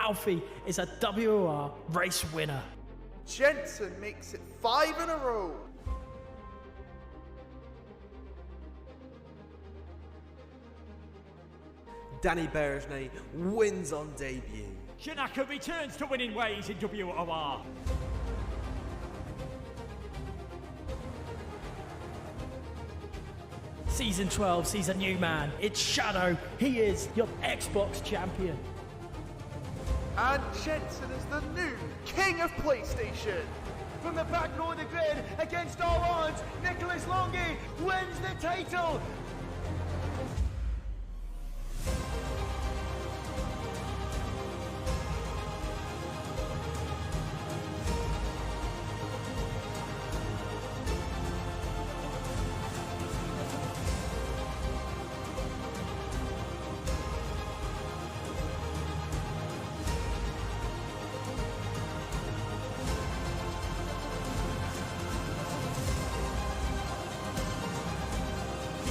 Alfie is a WOR race winner. Jensen makes it 5 in a row. Danny Berejnay wins on debut. Shinaka returns to winning ways in WOR. Season 12 sees a new man. It's Shadow. He is your Xbox champion. And Jensen is the new king of PlayStation. From the back row of the grid, against all odds, Nicholas Longy wins the title.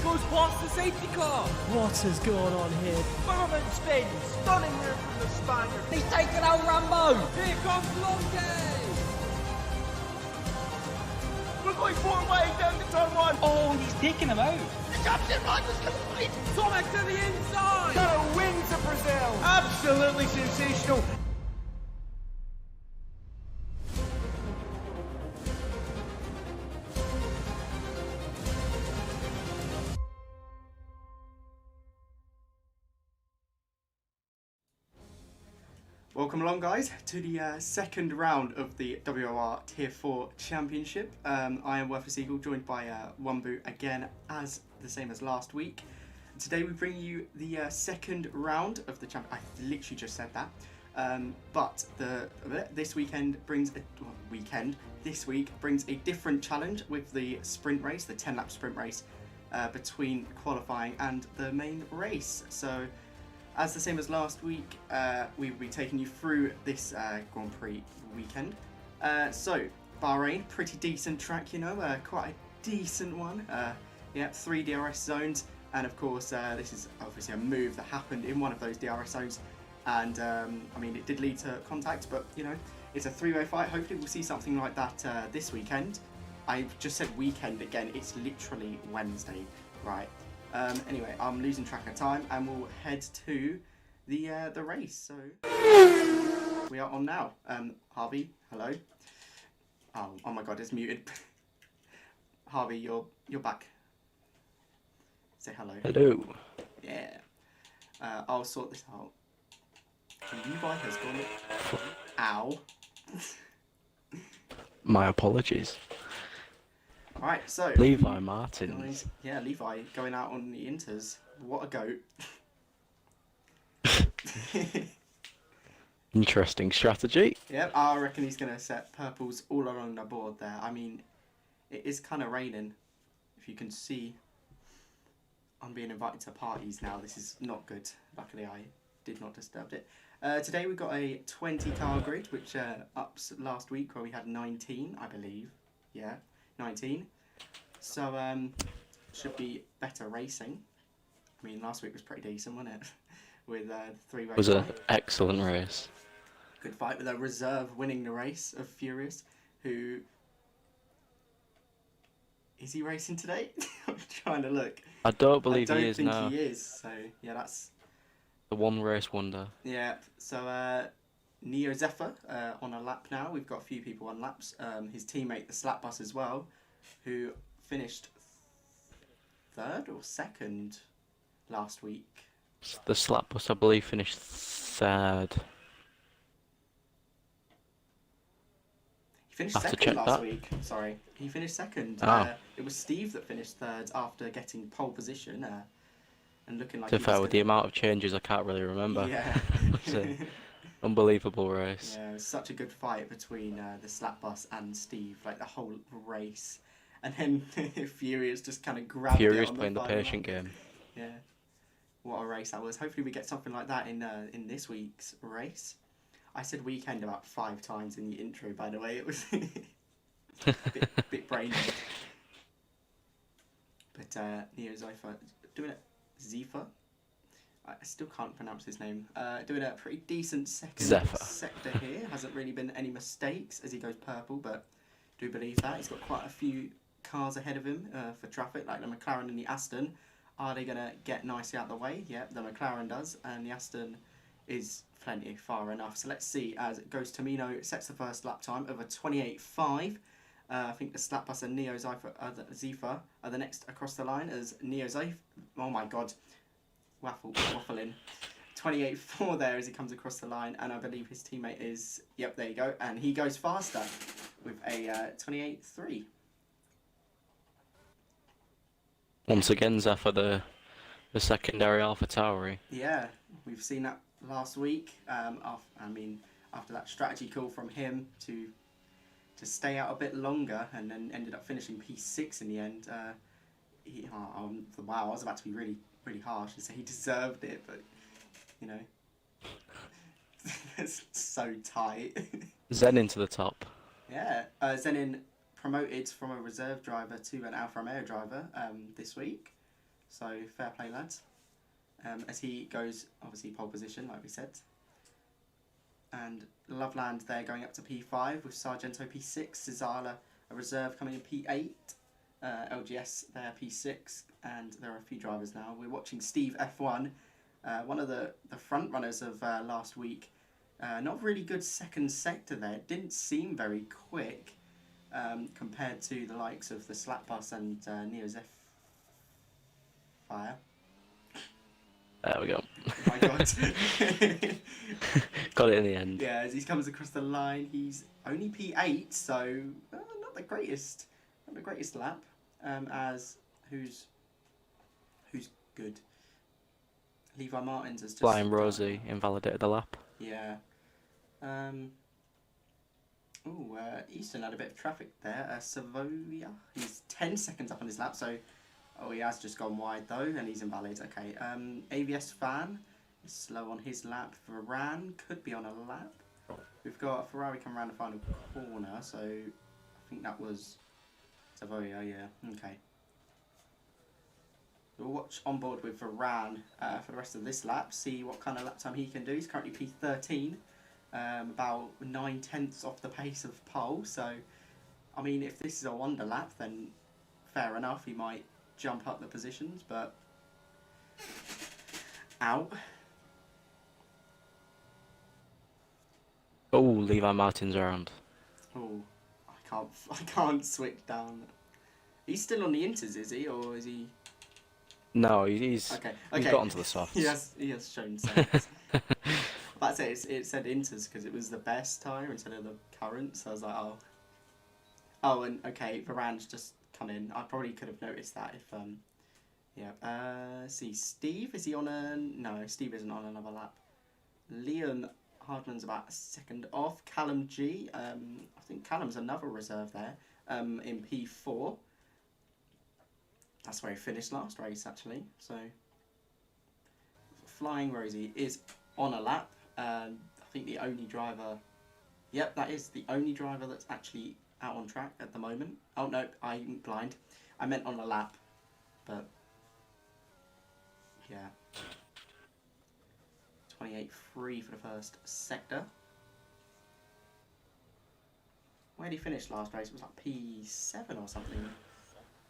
Goes past the safety car. What has gone on here? Berman spins. Stunning move from the Spaniard. He's taken out Rambo. Here comes Longy. We're going 4 wide down to turn 1. Oh, he's taking him out. The captain riders complete. Tomek to the inside. Got a win to Brazil. Absolutely sensational. Welcome along, guys, to the second round of the WOR Tier 4 Championship. I am Worthless Eagle, joined by Wumbu again, as the same as last week. Today we bring you the second round of the champ. I literally just said that. But this weekend brings This week brings a different challenge with the sprint race, the 10-lap sprint race between qualifying and the main race. So, as the same as last week, we will be taking you through this Grand Prix weekend. So, Bahrain, pretty decent track, you know, quite a decent one. Yeah, 3 DRS zones, and of course, this is obviously a move that happened in one of those DRS zones. And I mean, it did lead to contact, but you know, it's a 3-way fight. Hopefully, we'll see something like that this weekend. I just said weekend again. It's literally Wednesday, right? Anyway, I'm losing track of time, and we'll head to the race. So we are on now. Harvey, hello. Oh my God, it's muted. Harvey, you're back. Say hello. Hello. Yeah. I'll sort this out. Levi has gone. Ow. My apologies. Alright, so Levi Martins. Guys, yeah, Levi going out on the Inters. What a goat. Interesting strategy. Yep, I reckon he's going to set purples all along the board there. I mean, it is kind of raining. If you can see, I'm being invited to parties now. This is not good. Luckily, I did not disturb it. Today we've got a 20 car grid, which ups last week where we had 19, I believe. Yeah, 19. So, should be better racing. I mean, last week was pretty decent, wasn't it? With 3 races. It was an excellent race. Good fight with a reserve winning the race of Furious, who... Is he racing today? I'm trying to look. I don't believe I don't he is think now. he is, so yeah, that's... The one race wonder. Yeah, so Neo Zephyr on a lap now. We've got a few people on laps. His teammate, the Slap Bus as well, who finished 3rd or 2nd last week. The slap bus, I believe, finished 3rd. He finished Have to 2nd check last that. week. Sorry, he finished 2nd. Oh. It was Steve that finished 3rd after getting pole position and looking like. To he be fair, was with the amount of changes, I can't really remember. Yeah. It's an unbelievable race. Yeah, it was such a good fight between the Slap Bus and Steve, like the whole race. And then Furious just kind of grabbed Furious it on playing the final patient lap. game. Yeah. What a race that was. Hopefully we get something like that in this week's race. I said weekend about 5 times in the intro, by the way. It was bit brain dead. But Neo Zephyr doing it. Zephyr. I still can't pronounce his name. Doing a pretty decent second Zephyr. sector here. Hasn't really been any mistakes as he goes purple, but do believe that. He's got quite a few cars ahead of him for traffic, like the McLaren and the Aston. Are they going to get nicely out of the way? Yep, the McLaren does, and the Aston is plenty far enough. So let's see as it goes. Tomino sets the first lap time of a 28.5. I think the Slap Bus and Neo Zifa are the next across the line as Neo Zifa. Oh my god. Waffling. 28.4 there as he comes across the line, and I believe his teammate is, yep, there you go, and he goes faster with a 28.3. Once again, Zephyr, the secondary Alpha Tauri. Yeah, we've seen that last week. After that strategy call from him to stay out a bit longer, and then ended up finishing P6 in the end. Wow, I was about to be really harsh and say he deserved it, but you know, it's so tight. Zen into the top. Yeah, Zenin promoted from a reserve driver to an Alfa Romeo driver this week, so fair play, lads. As he goes, obviously pole position, like we said. And Loveland there going up to P5 with Sargento P6, Cesala a reserve coming in P8, LGS there P6, and there are a few drivers now. We're watching Steve F1, one of the front runners of last week. Not really good second sector there. It didn't seem very quick compared to the likes of the Slap Bus and Neo Fire. There we go. Oh my god. Got it in the end. Yeah, as he comes across the line, he's only P8, so not the greatest lap. As who's good? Levi Martins has just Flying Rosie invalidated the lap. Yeah. Easton had a bit of traffic there. Savoia, he's 10 seconds up on his lap, so he has just gone wide though, and he's invalid. Okay. AVS Fan is slow on his lap. Varane could be on a lap. We've got a Ferrari coming around the final corner, so I think that was Savoia. Yeah. Okay. We'll watch on board with Varane for the rest of this lap, see what kind of lap time he can do. He's currently P13, about 9/10 off the pace of pole. So, I mean, if this is a wonder lap, then fair enough, he might jump up the positions, but out. Oh, Levi Martin's around. Oh, I can't switch down. He's still on the inters, is he, or is he? No, he's Okay. He's got onto the softs. He has shown sense. That's it. It said inters because it was the best tyre instead of the current. So I was like, oh, and okay, Varane's just come in. I probably could have noticed that if see, Steve, is he on a? No, Steve isn't on another lap. Liam Hardman's about a second off. Callum G, I think Callum's another reserve there. In P4. That's where he finished last race, actually. So, Flying Rosie is on a lap. I think the only driver... Yep, that is the only driver that's actually out on track at the moment. Oh, no, I'm blind. I meant on a lap. But, yeah. 28.3 for the first sector. Where did he finish last race? It was like P7 or something.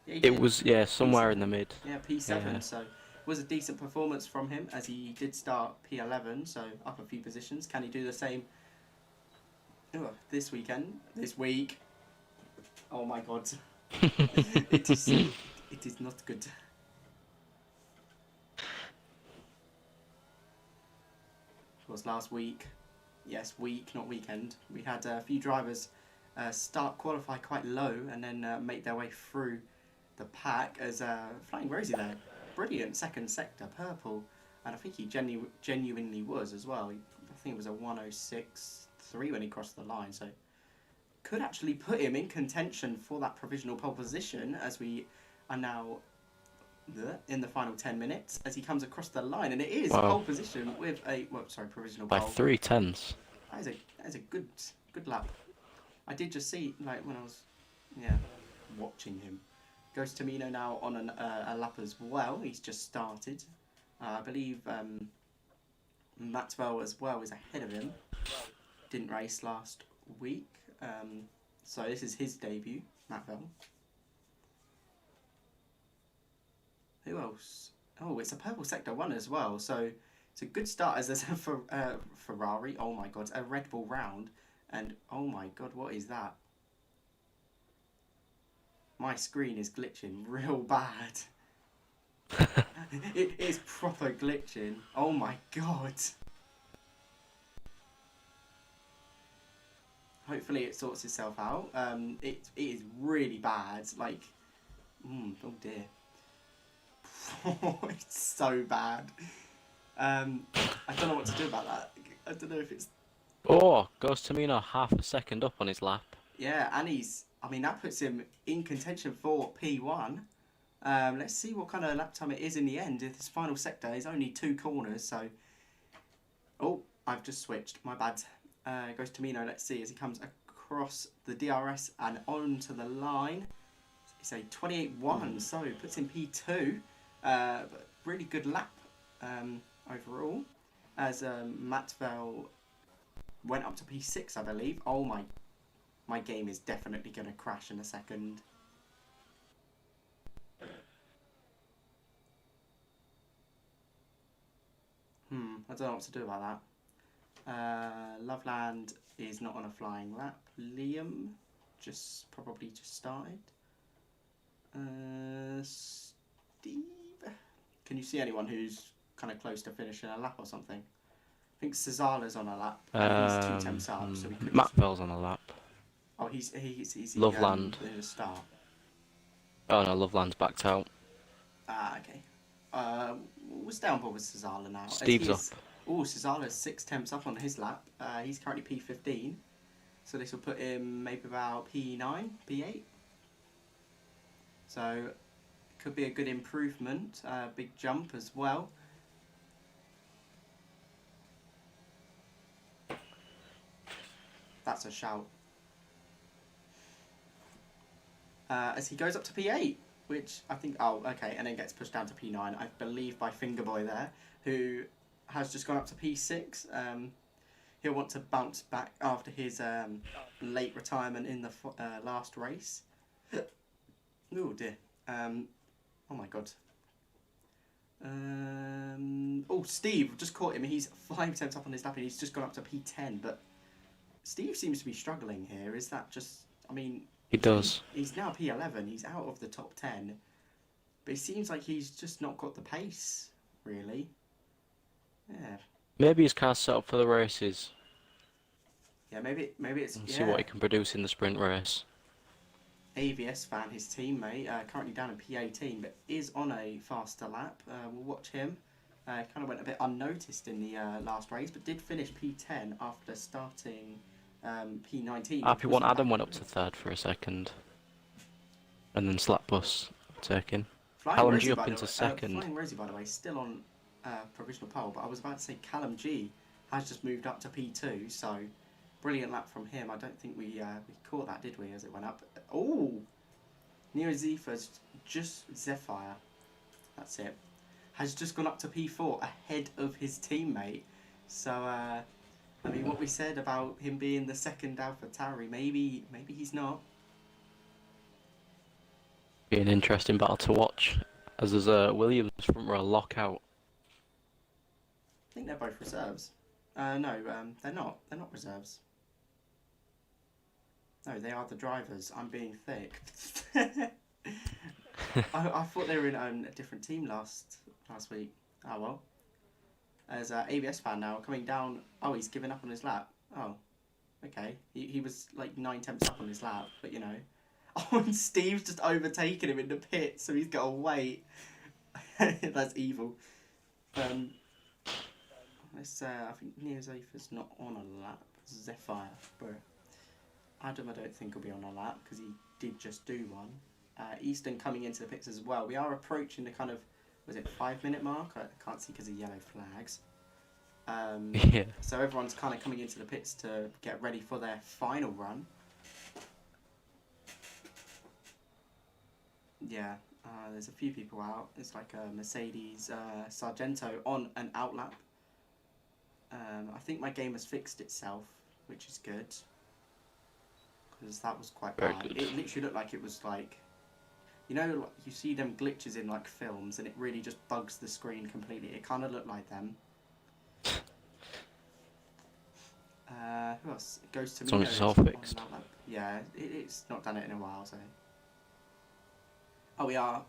Yeah, It was, yeah, somewhere in the mid. Yeah, P7, Yeah. so it was a decent performance from him as he did start P11, so up a few positions. Can he do the same this week? Oh my god. it is not good. It was last week. Yes, week, not weekend. We had a few drivers qualify quite low and then make their way through the pack as Flying Rosie there. Brilliant second sector, purple. And I think he genuinely was as well. I think it was a 106.3 when he crossed the line. So could actually put him in contention for that provisional pole position as we are now in the final 10 minutes as he comes across the line. And it is pole position with a, provisional By pole. 3/10. That is a good lap. I did just see, like, when I was, watching him. Goes Tomino now on a lap as well. He's just started. I believe Maxwell as well is ahead of him. Didn't race last week. So this is his debut, Maxwell. Who else? Oh, it's a purple sector 1 as well. So it's a good start as a Ferrari. Oh my god, a Red Bull round. And oh my god, what is that? My screen is glitching real bad. It is proper glitching. Oh my god. Hopefully it sorts itself out. It is really bad. Like, oh dear. It's so bad. I don't know what to do about that. I don't know if it's... Oh, goes Tamino half a second up on his lap. Yeah, and I mean, that puts him in contention for P1. Let's see what kind of lap time it is in the end. This final sector is only 2 corners, so... Oh, I've just switched. My bad. Goes Tamino, let's see, as he comes across the DRS and onto the line. It's a 28.1, so puts in P2. But really good lap overall, as Matvel went up to P6, I believe. Oh my game is definitely going to crash in a second. I don't know what to do about that. Loveland is not on a flying lap. Liam probably just started. Steve, can you see anyone who's kind of close to finishing a lap or something? I think Cesar's on a lap. He's 2 temps up, so we could. Matvel's on a lap. Oh, he's Loveland. In the start. Oh no, Loveland's backed out. Ah, okay. What's downboard with Cesar now? Steve's up. Oh, Cesar's 6 temps up on his lap. He's currently P15, so this will put him maybe about P9, P8. So could be a good improvement. Big jump as well. That's a shout. As he goes up to P8, which I think, oh, okay, and then gets pushed down to P9, I believe, by Fingerboy there, who has just gone up to P6. He'll want to bounce back after his late retirement in the last race. Oh dear. Oh my god. Oh, Steve, I've just caught him. He's 5 temps up on his lap and he's just gone up to P10, but Steve seems to be struggling here. Is that just, I mean... He does. He's now P11. He's out of the top 10. But it seems like he's just not got the pace, really. Yeah. Maybe his car's set up for the races. Yeah, maybe it's... And see what he can produce in the sprint race. AVS fan, his teammate, currently down in P18, but is on a faster lap. We'll watch him. Kind of went a bit unnoticed in the last race, but did finish P10 after starting P19. RP1 Adam went up to 3rd for a second. And then Slapbus taken. Callum G up into 2nd. Flying Rosie, by the way, still on provisional pole, but I was about to say Callum G has just moved up to P2, so brilliant lap from him. I don't think we caught that, did we, as it went up? Oh! Neo Zephyrs, just Zephyr, that's it, has just gone up to P4 ahead of his teammate. So, I mean, what we said about him being the second AlphaTauri, maybe he's not. Be an interesting battle to watch, as there's a Williams front row lockout. I think they're both reserves. No, they're not. They're not reserves. No, they are the drivers. I'm being thick. I thought they were in a different team last week. Oh well. As ABS fan now coming down. Oh, he's given up on his lap. Oh, okay. He was like 9 temps up on his lap, but you know. Oh, and Steve's just overtaken him in the pit, so he's got to wait. That's evil. Let's. I think Neozafa's not on a lap. Zephyr, bro. Adam, I don't think will be on a lap because he did just do one. Easton coming into the pits as well. We are approaching the kind of, was it 5-minute mark? I can't see because of yellow flags. Yeah. So everyone's kind of coming into the pits to get ready for their final run. Yeah, There's a few people out. It's like a Mercedes Sargento on an outlap. I think my game has fixed itself, which is good. Because that was quite Very bad. good. It literally looked like it was like... You know, like, you see them glitches in like films and it really just bugs the screen completely. It kind of looked like them. Who else? It goes to As long me. as it's all fixed. Yeah, it's not done it in a while, so... Oh, we are,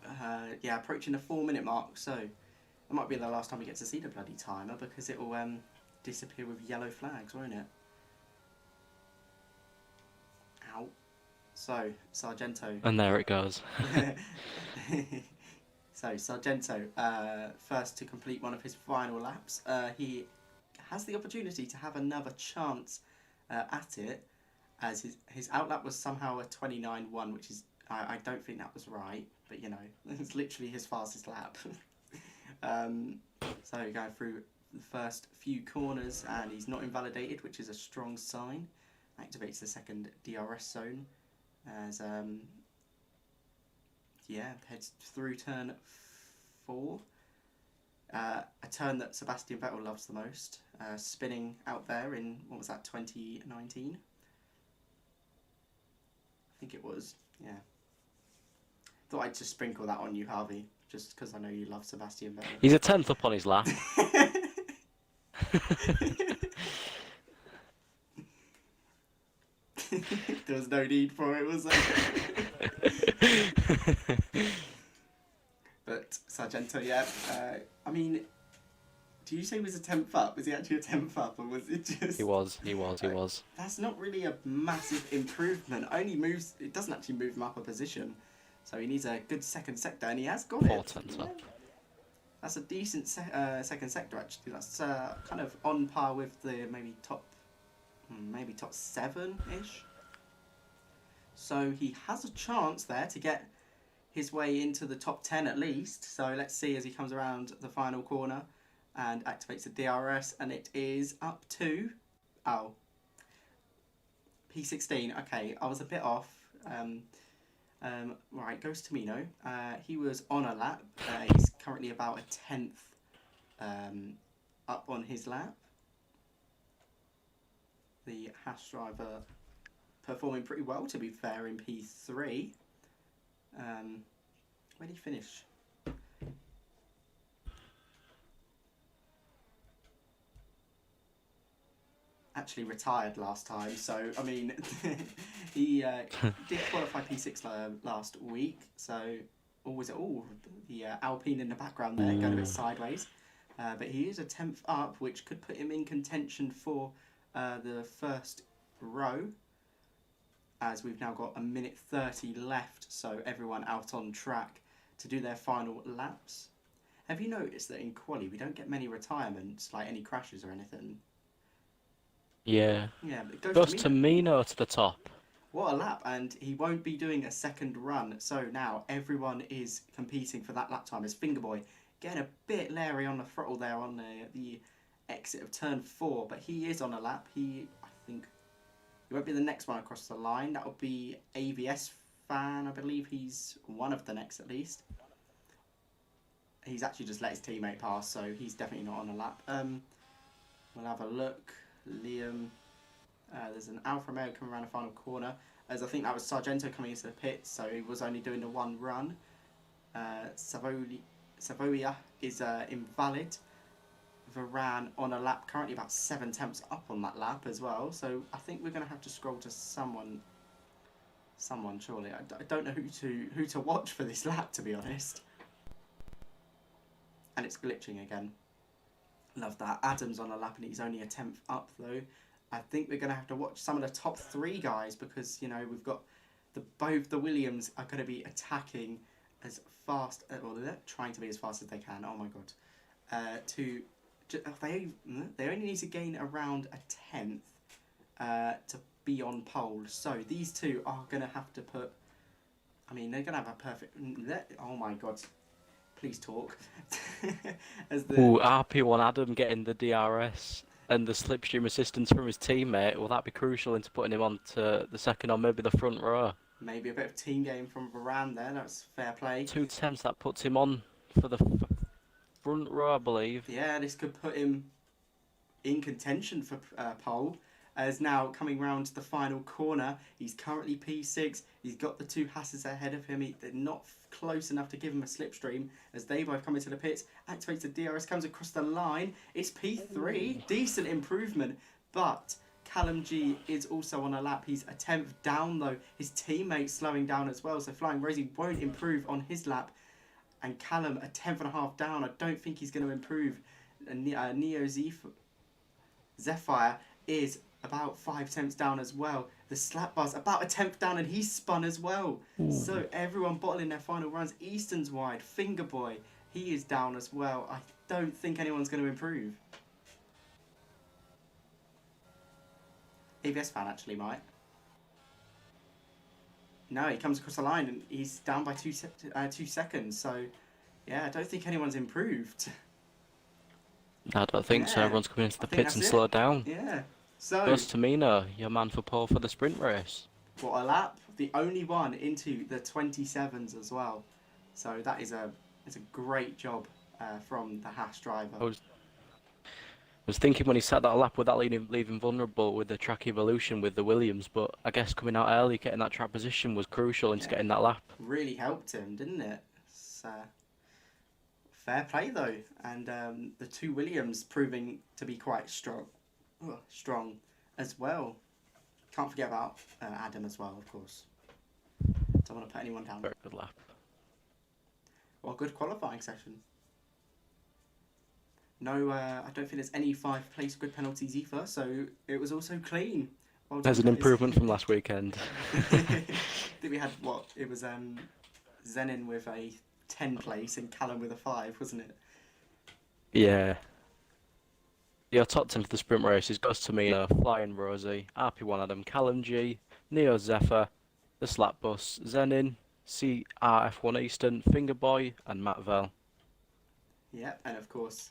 yeah, approaching the 4-minute mark, so it might be the last time we get to see the bloody timer because it will disappear with yellow flags, won't it? Ow. So, Sargento. And there it goes. So, Sargento, first to complete one of his final laps. He has the opportunity to have another chance at it, as his outlap was somehow a 29.1, which is, I don't think that was right, but you know, it's literally his fastest lap. So going through the first few corners, and he's not invalidated, which is a strong sign. Activates the second DRS zone as yeah, heads through turn 4. A turn that Sebastian Vettel loves the most, spinning out there in, what was that, 2019? I think it was, yeah. Thought I'd just sprinkle that on you, Harvey, just because I know you love Sebastian Vettel. He's a 10th up on his lap. There was no need for it, was there? But Sargento, yeah. I mean, do you say he was a 10th up? Was he actually a 10th up, or was it just... He was. That's not really a massive improvement. Only moves... It doesn't actually move him up a position. So he needs a good second sector, and he has got 4 it. tenths up. That's a decent second sector, actually. That's kind of on par with the maybe top 7-ish. So he has a chance there to get his way into the top 10 at least. So let's see as he comes around the final corner and activates the DRS, and it is up to... Oh. P16. Okay, I was a bit off. Right, goes to Mino. He was on a lap. He's currently about a 10th up on his lap. The Haas driver performing pretty well, to be fair, in P3. Where did he finish? Actually retired last time, so I mean, he did qualify P6 last week, so always the Alpine in the background there going a bit sideways, but he is a 10th up, which could put him in contention for the first row, as we've now got 1:30 left, so everyone out on track to do their final laps. Have you noticed that in quali we don't get many retirements, like any crashes or anything? Yeah. Yeah, but it Goes to Mino to the top. What a lap, and he won't be doing a second run, so now everyone is competing for that lap time. As Fingerboy getting a bit leery on the throttle there on the exit of turn 4, but he is on a lap. I think he won't be the next one across the line. That will be AVS Fan, I believe he's one of the next at least. He's actually just let his teammate pass, so he's definitely not on a lap. We'll have a look. Liam, there's an Alfa Romeo coming around the final corner, as I think that was Sargento coming into the pits, so he was only doing the one run. Savoia is invalid. Varane on a lap, currently about 7 tenths up on that lap as well, so I think we're going to have to scroll to someone surely. I don't know who to watch for this lap, to be honest. And it's glitching again. Love that. Adam's on a lap and he's only a 10th up though. I think we're going to have to watch some of the top 3 guys, because, you know, we've got both the Williams are going to be attacking as fast, well, they're trying to be as fast as they can. Oh my god. They only need to gain around a 10th to be on pole. So these two are going to have to put, I mean, they're going to have a perfect, oh my god. Please talk. Ooh, RP1 Adam getting the DRS and the slipstream assistance from his teammate. Will that be crucial into putting him on to the second or maybe the front row? Maybe a bit of team game from Varane there. That's fair play. 2 attempts, that puts him on for the front row, I believe. Yeah, this could put him in contention for pole. As now coming round to the final corner, he's currently P6. He's got the 2 Hasses ahead of him. They're not close enough to give him a slipstream as they both come into the pits. Activates the DRS, comes across the line. It's P3. Decent improvement, but Callum G is also on a lap. He's a 10th down though. His teammate's slowing down as well, so Flying Rosie won't improve on his lap. And Callum, a 10th and a half down. I don't think he's going to improve. Neo Zephyr is about 5 tenths down as well. The slap bar's about a 10th down and he's spun as well. Ooh. So everyone bottling their final runs. Easton's wide. Fingerboy, he is down as well. I don't think anyone's going to improve. ABS fan actually might. No, he comes across the line and he's down by 2 seconds. So, yeah, I don't think anyone's improved. I don't think so. Everyone's coming into the pits and slowed down. Yeah. So goes to Mina, your man for pole for the sprint race. What a lap! The only one into the 27s as well. So that is a great job from the Haas driver. I was thinking when he set that lap, would that leave him vulnerable with the track evolution with the Williams? But I guess coming out early, getting that track position was crucial into getting that lap. Really helped him, didn't it? So, fair play though, and the 2 Williams proving to be quite strong as well. Can't forget about Adam as well, of course. Don't want to put anyone down. Very good lap. Well, good qualifying session. No, I don't think there's any 5-place grid penalties either, so it was also clean. Well done, there's an guys. improvement from last weekend. I think we had, what, it was Zenin with a 10 place and Callum with a 5, wasn't it? Yeah. Your top 10 for the sprint races goes to Mina, Flying Rosie, RP1 Adam, Callum G, Neo Zephyr, the Slap Bus, Zenin, CRF1 Eastern, Fingerboy, and Matt Vell. Yep, and of course,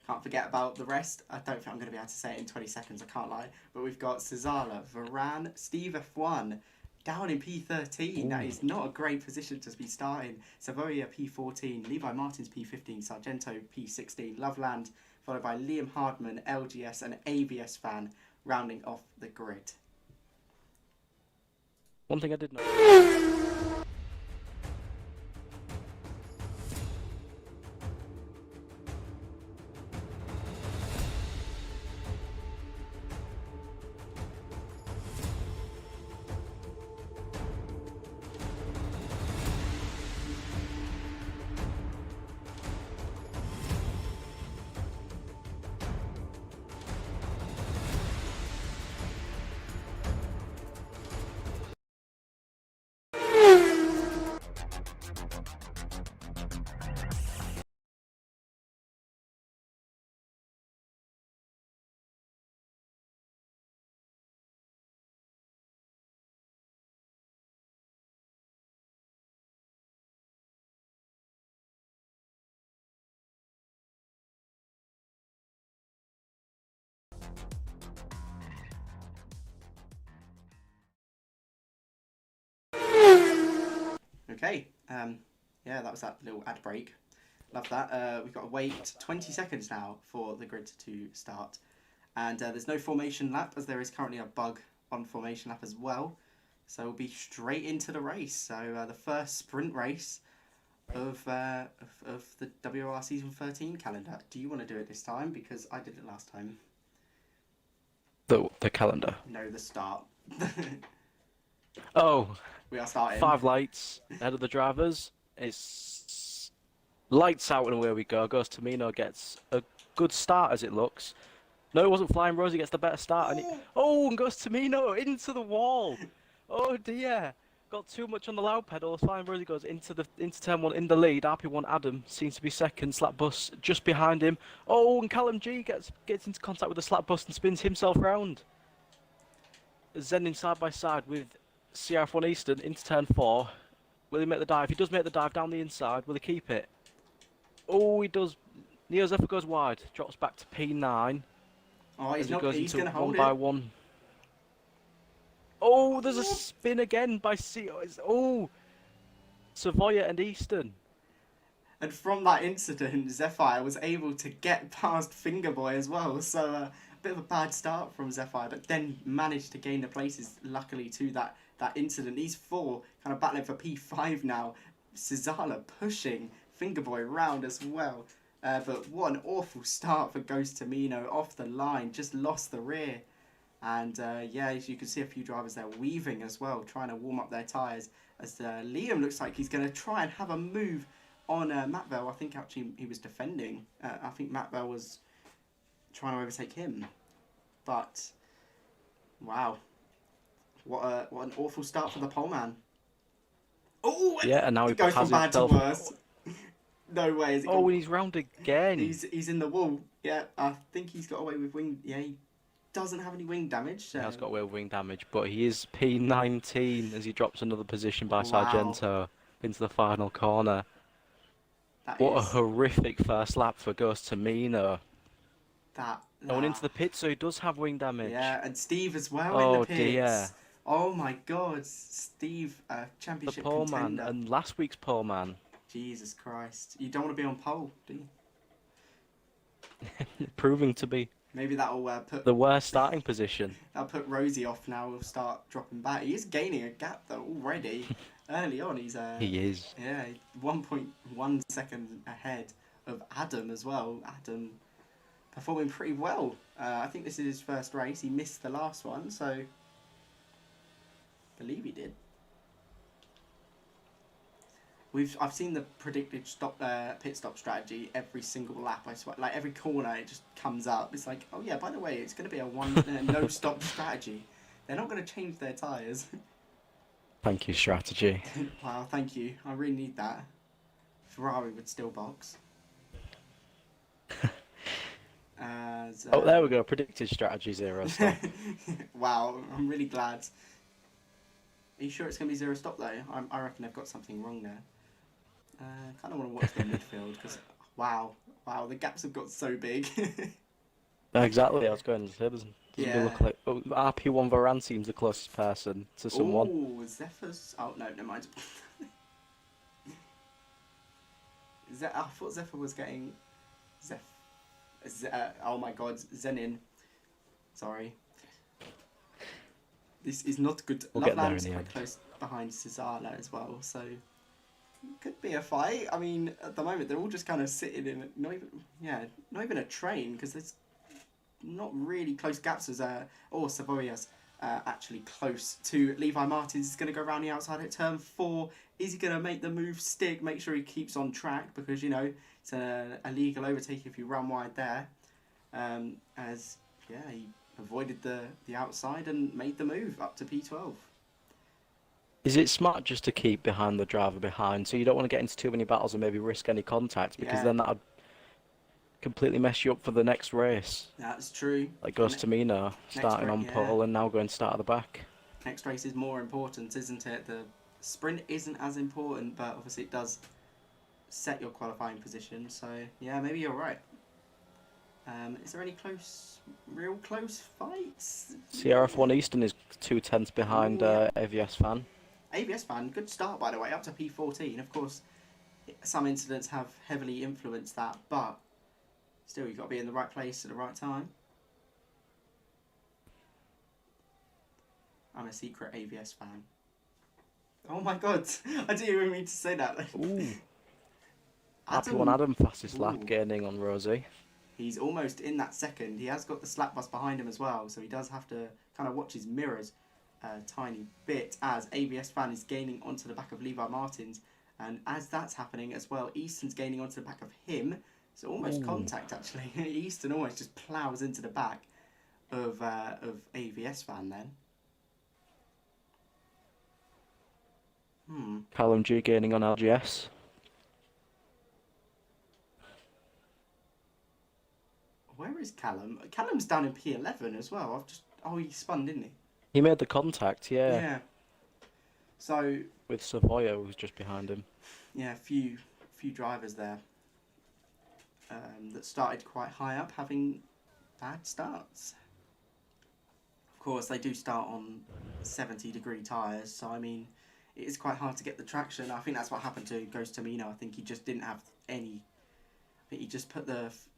can't forget about the rest. I don't think I'm going to be able to say it in 20 seconds, I can't lie. But we've got Cesala, Varane, Steve F1, down in P13. Ooh. That is not a great position to be starting. Savoia P14, Levi Martins P15, Sargento P16, Loveland, followed by Liam Hardman, LGS and ABS fan, rounding off the grid. One thing I did know. Okay, yeah, that was that little ad break. Love that. We've got to wait 20 seconds now for the grid to start. And there's no formation lap, as there is currently a bug on formation lap as well. So we'll be straight into the race. So the first sprint race of the WOR Season 13 calendar. Do you want to do it this time? Because I did it last time. The calendar? No, the start. Oh. We are starting. 5 lights ahead of the drivers. It's lights out and away we go. Goes to Mino, gets a good start as it looks. No, it wasn't Flying Rosie, gets the better start. And goes to Mino into the wall. Oh dear. Got too much on the loud pedal. Flying Rosie goes into turn 1 in the lead. RP1 Adam seems to be second. Slap Bus just behind him. Oh, and Callum G gets into contact with the Slap Bus and spins himself round. Zenin side by side with CRF1 Eastern into turn 4. Will he make the dive? He does make the dive down the inside. Will he keep it? Oh, he does. Neo Zephyr goes wide. Drops back to P9. Oh, he's going to hold one it. by one. Oh, there's a spin again by Oh, Savoya and Easton. And from that incident, Zephyr was able to get past Fingerboy as well. So a bit of a bad start from Zephyr, but then managed to gain the places, luckily, to that incident. These four kind of battling for P5 now. Cesala pushing Fingerboy round as well. But what an awful start for Ghost Tamino off the line. Just lost the rear. And yeah, as you can see, a few drivers there weaving as well, trying to warm up their tyres. As Liam looks like he's going to try and have a move on Matvell. I think actually he was defending. I think Matvell was trying to overtake him. But, wow. What an awful start for the pole man. Oh, yeah, and now he goes from has bad to himself. worse. No way. Is it Oh, and he's round again. He's in the wall. Yeah, I think he's got away with wing. Yeah, he doesn't have any wing damage. So. He has got away with wing damage, but he is P19 as he drops another position by Wow. Sargento into the final corner. What a horrific first lap for Ghost Tamino. Going into the pit, so he does have wing damage. Yeah, and Steve as well Oh in the pits. dear. Oh my God, Steve, championship The pole contender. man, and last week's pole man. Jesus Christ, you don't want to be on pole, do you? Proving to be Maybe that'll put the worst starting position. that'll put Rosie off now. We'll start dropping back. He is gaining a gap though already. Early on, he's He is. yeah 1.1 seconds ahead of Adam as well. Adam performing pretty well. I think this is his first race. He missed the last one, so I believe he did. I've seen the predicted pit stop strategy every single lap. I swear, like every corner, it just comes up. It's like, oh yeah, by the way, it's going to be a no stop strategy. They're not going to change their tyres. Thank you, strategy. Wow, thank you. I really need that. Ferrari would still box. Oh, there we go. Predicted strategy 0 stop. Wow, I'm really glad. Are you sure it's going to be 0 stop though? I reckon they've got something wrong there. Kind of want to watch the midfield because wow, the gaps have got so big. Exactly, I was going to say, doesn't Yeah. look like RP1 Varane seems the closest person to someone. Oh, Zephyr's. Oh no, never mind. I thought Zephyr was getting oh my God, Zenin. Sorry. This is not good. We'll get there in Loveland's the quite end. close behind Cesala as well, so could be a fight. I mean, at the moment they're all just kind of sitting in not even a train because there's not really close gaps as Savoya's actually close to Levi Martins. Is going to go around the outside at turn 4. Is he going to make the move stick? Make sure he keeps on track because you know it's a legal overtake if you run wide there. He avoided the outside and made the move up to P12. Is it smart just to keep behind the driver behind, so you don't want to get into too many battles and maybe risk any contact, because then that would completely mess you up for the next race? That's true. Like Ghost Tamino starting on pole and now going to start at the back. Next race is more important, isn't it? The sprint isn't as important, but obviously it does set your qualifying position. So yeah, maybe you're right. Is there any real close fights? CRF1 Eastern is 2/10 behind AVS Fan. AVS Fan, good start by the way, up to P14. Of course, some incidents have heavily influenced that, but still you've got to be in the right place at the right time. I'm a secret AVS fan. Oh my God, I didn't even mean to say that. Ooh. Adam fastest lap gaining on Rosie. He's almost in that second. He has got the slap bus behind him as well, so he does have to kind of watch his mirrors a tiny bit as AVS Fan is gaining onto the back of Levi Martins. And as that's happening as well, Easton's gaining onto the back of him. So almost contact actually. Easton almost just plows into the back of AVS Fan then. Callum G gaining on LGS. Where is Callum? Callum's down in P11 as well. He spun, didn't he? He made the contact, yeah. Yeah. So With Savoya, who's just behind him. yeah, a few drivers there that started quite high up, having bad starts. Of course, they do start on 70-degree tyres, so I mean, it is quite hard to get the traction. I think that's what happened to Ghost Tomino. I think he just didn't have any. I think he just put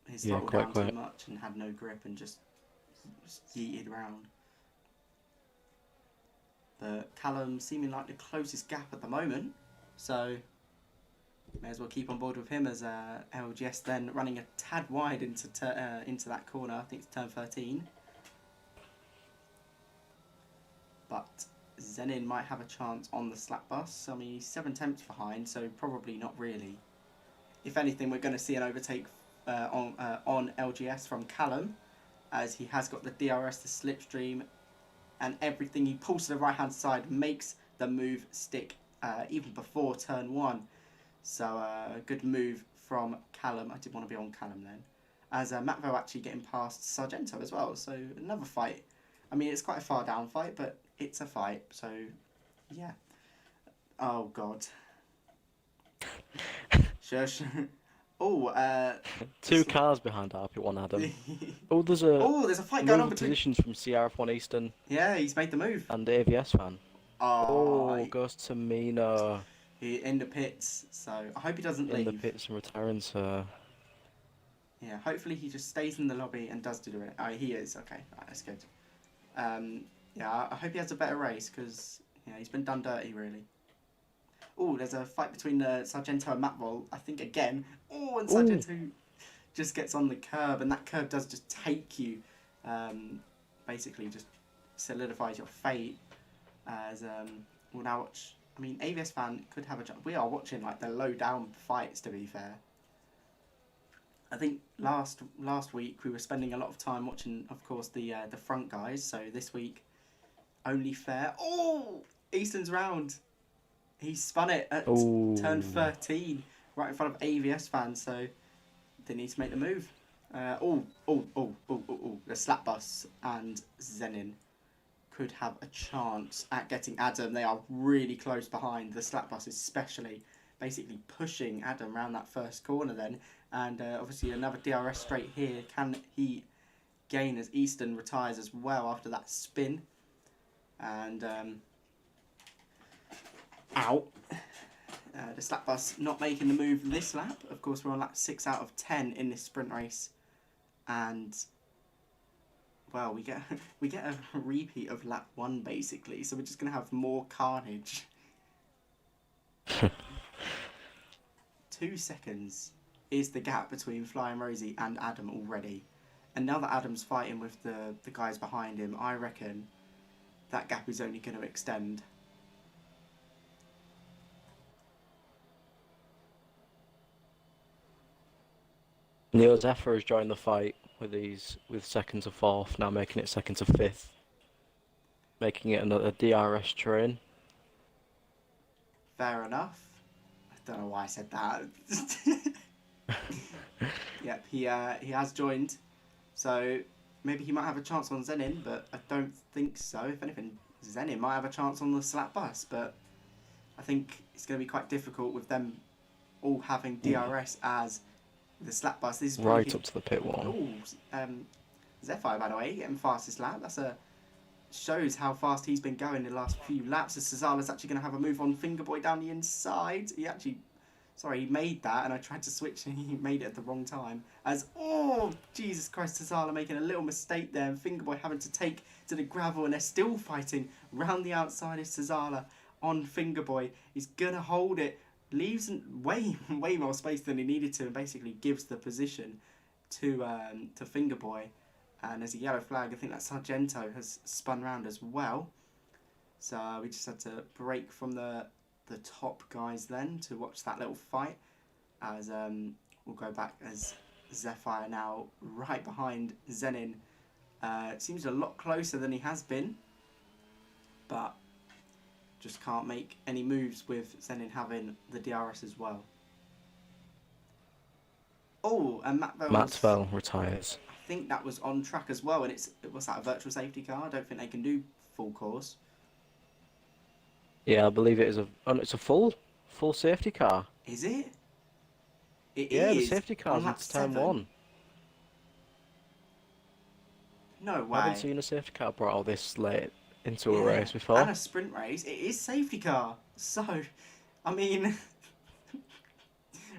his throttle down too much and had no grip and just yeeted around. But Callum seeming like the closest gap at the moment, so may as well keep on board with him as LGS then running a tad wide into that corner. I think it's turn 13. But Zenin might have a chance on the slap bus. I mean, he's 7/10 behind, so probably not really. If anything, we're going to see an overtake on LGS from Callum, as he has got the DRS, the slipstream, and everything. He pulls to the right-hand side, makes the move stick even before turn 1. So a good move from Callum. I did want to be on Callum then. As Matvo actually getting past Sargento as well. So another fight. I mean, it's quite a far down fight, but it's a fight. So, yeah. Oh, God. Shush. Oh, Two cars behind RP1 Adam. Oh, there's a fight going on between positions from CRF1 Eastern. Yeah, he's made the move. And AVS fan. Oh, goes to Mina. He in the pits, so I hope he doesn't leave. In the pits and retiring, sir. Yeah, hopefully he just stays in the lobby and does do it. Oh, he is. Okay, right, that's good. Yeah, I hope he has a better race because he's been done dirty really. Oh, there's a fight between Sargento and Matvol. I think again. Oh, and Sargento just gets on the curb, and that curb does just take you. Basically, just solidifies your fate. As we'll now watch. I mean, AVS fan could have a chance. We are watching like the low down fights. To be fair, I think last week we were spending a lot of time watching, of course, the front guys. So this week, only fair. Oh, Easton's round. He spun it at turn 13, right in front of AVS fans, so they need to make the move. The slap bus and Zenin could have a chance at getting Adam. They are really close behind. The slap bus especially, basically pushing Adam around that first corner then. And obviously another DRS straight here. Can he gain as Easton retires as well after that spin? And out. The slap bus not making the move this lap. Of course, we're on lap 6 out of 10 in this sprint race, and well, we get a repeat of lap 1 basically. So we're just gonna have more carnage. 2 seconds is the gap between Flying Rosie and Adam already, and now that Adam's fighting with the guys behind him, I reckon that gap is only going to extend. Neo Zephyr has joined the fight with second to 4th, now making it second to 5th. Making it another DRS train. Fair enough. I don't know why I said that. Yep, he has joined. So maybe he might have a chance on Zenin, but I don't think so. If anything, Zenin might have a chance on the slap bus, but I think it's going to be quite difficult with them all having DRS as the slap bus. This is right up to the pit wall. Zephyr, by the way, getting fastest lap. Shows how fast he's been going in the last few laps. As Cesala's actually going to have a move on Fingerboy down the inside. He made that, and I tried to switch, and he made it at the wrong time. Jesus Christ, Cesala making a little mistake there, and Fingerboy having to take to the gravel, and they're still fighting round the outside of Cesala on Fingerboy. He's gonna hold it, leaves way more space than he needed to, and basically gives the position to Fingerboy. And there's a yellow flag. I think that Sargento has spun round as well. So we just had to break from the top guys then to watch that little fight. As we'll go back as Zephyr now right behind Zenin. Seems a lot closer than he has been, but just can't make any moves with Zenin having the DRS as well. Oh, and Maxwell retires. I think that was on track as well, and it was that a virtual safety car? I don't think they can do full course. Yeah, I believe it is it's a full safety car. Is it? It is. Yeah, the is safety car's on into turn 1. No I haven't way. seen a safety car brought out this late into a Yeah, race before. and a sprint race. It is safety car. So, I mean,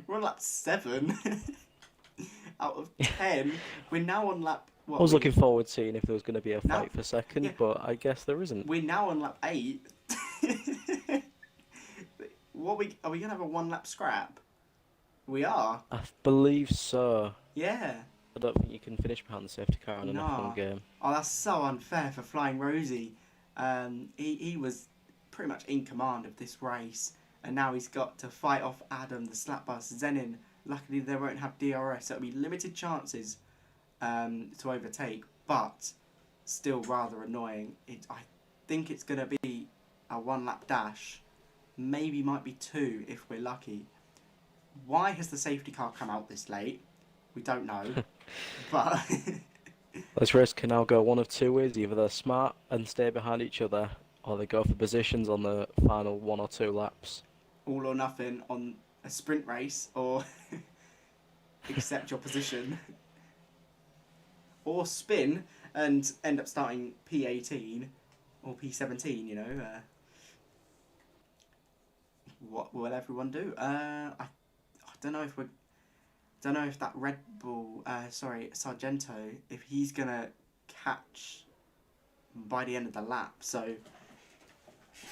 we're on lap 7 out of 10. We're now on lap. What, I was looking forward to seeing if there was going to be a No. fight for second, Yeah. but I guess there isn't. We're now on lap 8. Are we gonna have a 1 lap scrap? We are. I believe so. Yeah. I don't think you can finish behind the safety car in an Nah. F1 game. Oh, that's so unfair for Flying Rosie. He was pretty much in command of this race, and now he's got to fight off Adam, the slap bus, Zenin. Luckily, they won't have DRS, so it'll be limited chances to overtake, but still rather annoying. I think it's going to be a 1 lap dash. Maybe might be 2 if we're lucky. Why has the safety car come out this late? We don't know. But This race can now go one of 2 ways. Either they're smart and stay behind each other, or they go for positions on the final 1 or 2 laps. all or nothing on a sprint race, or accept your position, or spin and end up starting P18 or P17. You know, what will everyone do? I don't know if that Red Bull, Sargento, if he's gonna catch by the end of the lap. So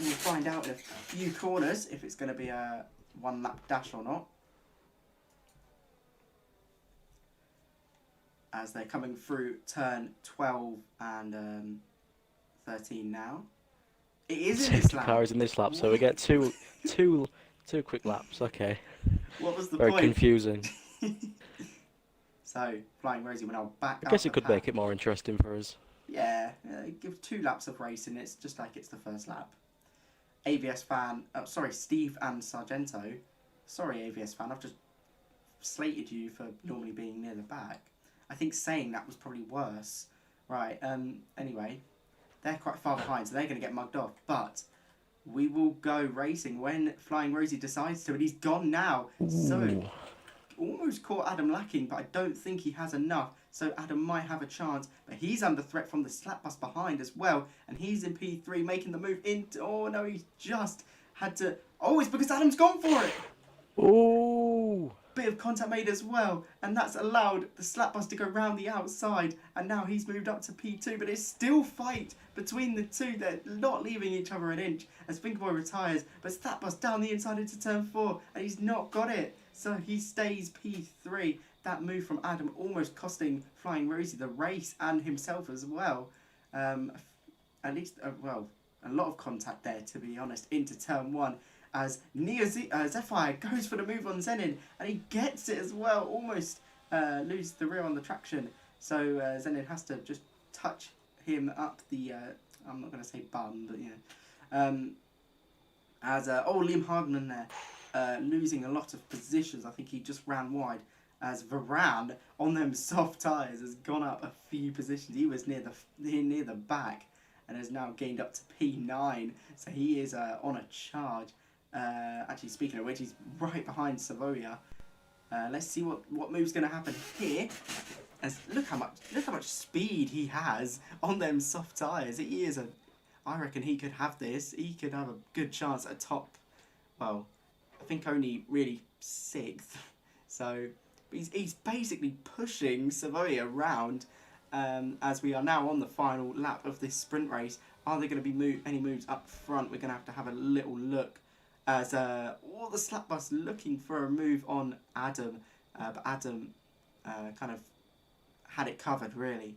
we'll find out in a few corners if it's gonna be a 1 lap dash or not. As they're coming through turn 12 and 13 now. It is in this Safety lap. car is in this lap, so we get two quick laps. Okay. What was the Very point? confusing. So, Flying Rosie, when I'll back I up guess the it could pack. make it more interesting for us. Yeah, give 2 laps of racing. It's just like it's the first lap. AVS fan, Steve and Sargento. Sorry, AVS fan, I've just slated you for normally being near the back. I think saying that was probably worse. Right, anyway, they're quite far behind, so they're going to get mugged off. But we will go racing when Flying Rosie decides to, and he's gone now. So, almost caught Adam lacking, but I don't think he has enough. So Adam might have a chance, but he's under threat from the slap bus behind as well. And he's in P3 making the move into... Oh, no, he's just had to... Oh, it's because Adam's gone for it. Ooh! Bit of contact made as well, and that's allowed the slap bus to go round the outside, and now he's moved up to P2, but it's still fight between the two. They're not leaving each other an inch as Finkerboy retires, but slap bus down the inside into turn 4, and he's not got it, so he stays P3. That move from Adam almost costing Flying Rosie the race and himself as well. At least, well, a lot of contact there, to be honest, into turn 1. As Zephyr goes for the move on Zenin, and he gets it as well, almost loses the rear on the traction. So Zenin has to just touch him up the, I'm not going to say bum, but yeah. Liam Hardman there, losing a lot of positions. I think he just ran wide. As Varane, on them soft tyres, has gone up a few positions. He was near the back, and has now gained up to P9. So he is on a charge. Actually, speaking of which, he's right behind Savoia. Let's see what move's going to happen here. As look how much speed he has on them soft tyres. He is I reckon he could have this. He could have a good chance at top. Well, I think only really 6th. So he's basically pushing Savoia around. As we are now on the final lap of this sprint race. Are there going to be any moves up front? We're going to have a little look. As all the slap bus looking for a move on Adam, but Adam kind of had it covered really,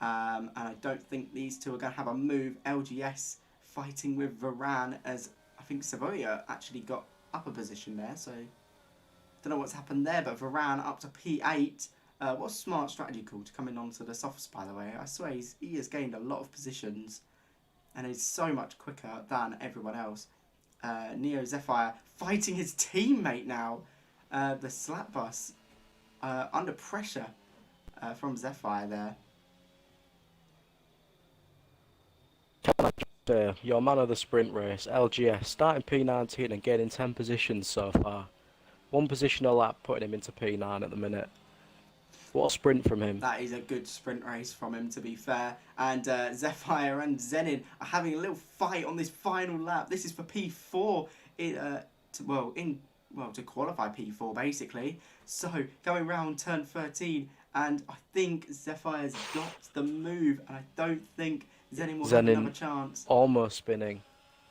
and I don't think these two are going to have a move. LGS fighting with Varane, as I think Savoia actually got up a position there, so don't know what's happened there, but Varane up to P8. What's smart strategy called to come in onto the softs, by the way? I swear he has gained a lot of positions and is so much quicker than everyone else. Neo Zephyr fighting his teammate now. The slap bus under pressure from Zephyr there. Your man of the sprint race, LGS, starting P19 and gaining 10 positions so far. 1 position a lap, putting him into P9 at the minute. What a sprint from him. That is a good sprint race from him, to be fair. And Zephyr and Zenin are having a little fight on this final lap. This is for P4, to qualify P4, basically. So, going round turn 13, and I think Zephyr's got the move, and I don't think Zenin will have another chance. Almost spinning.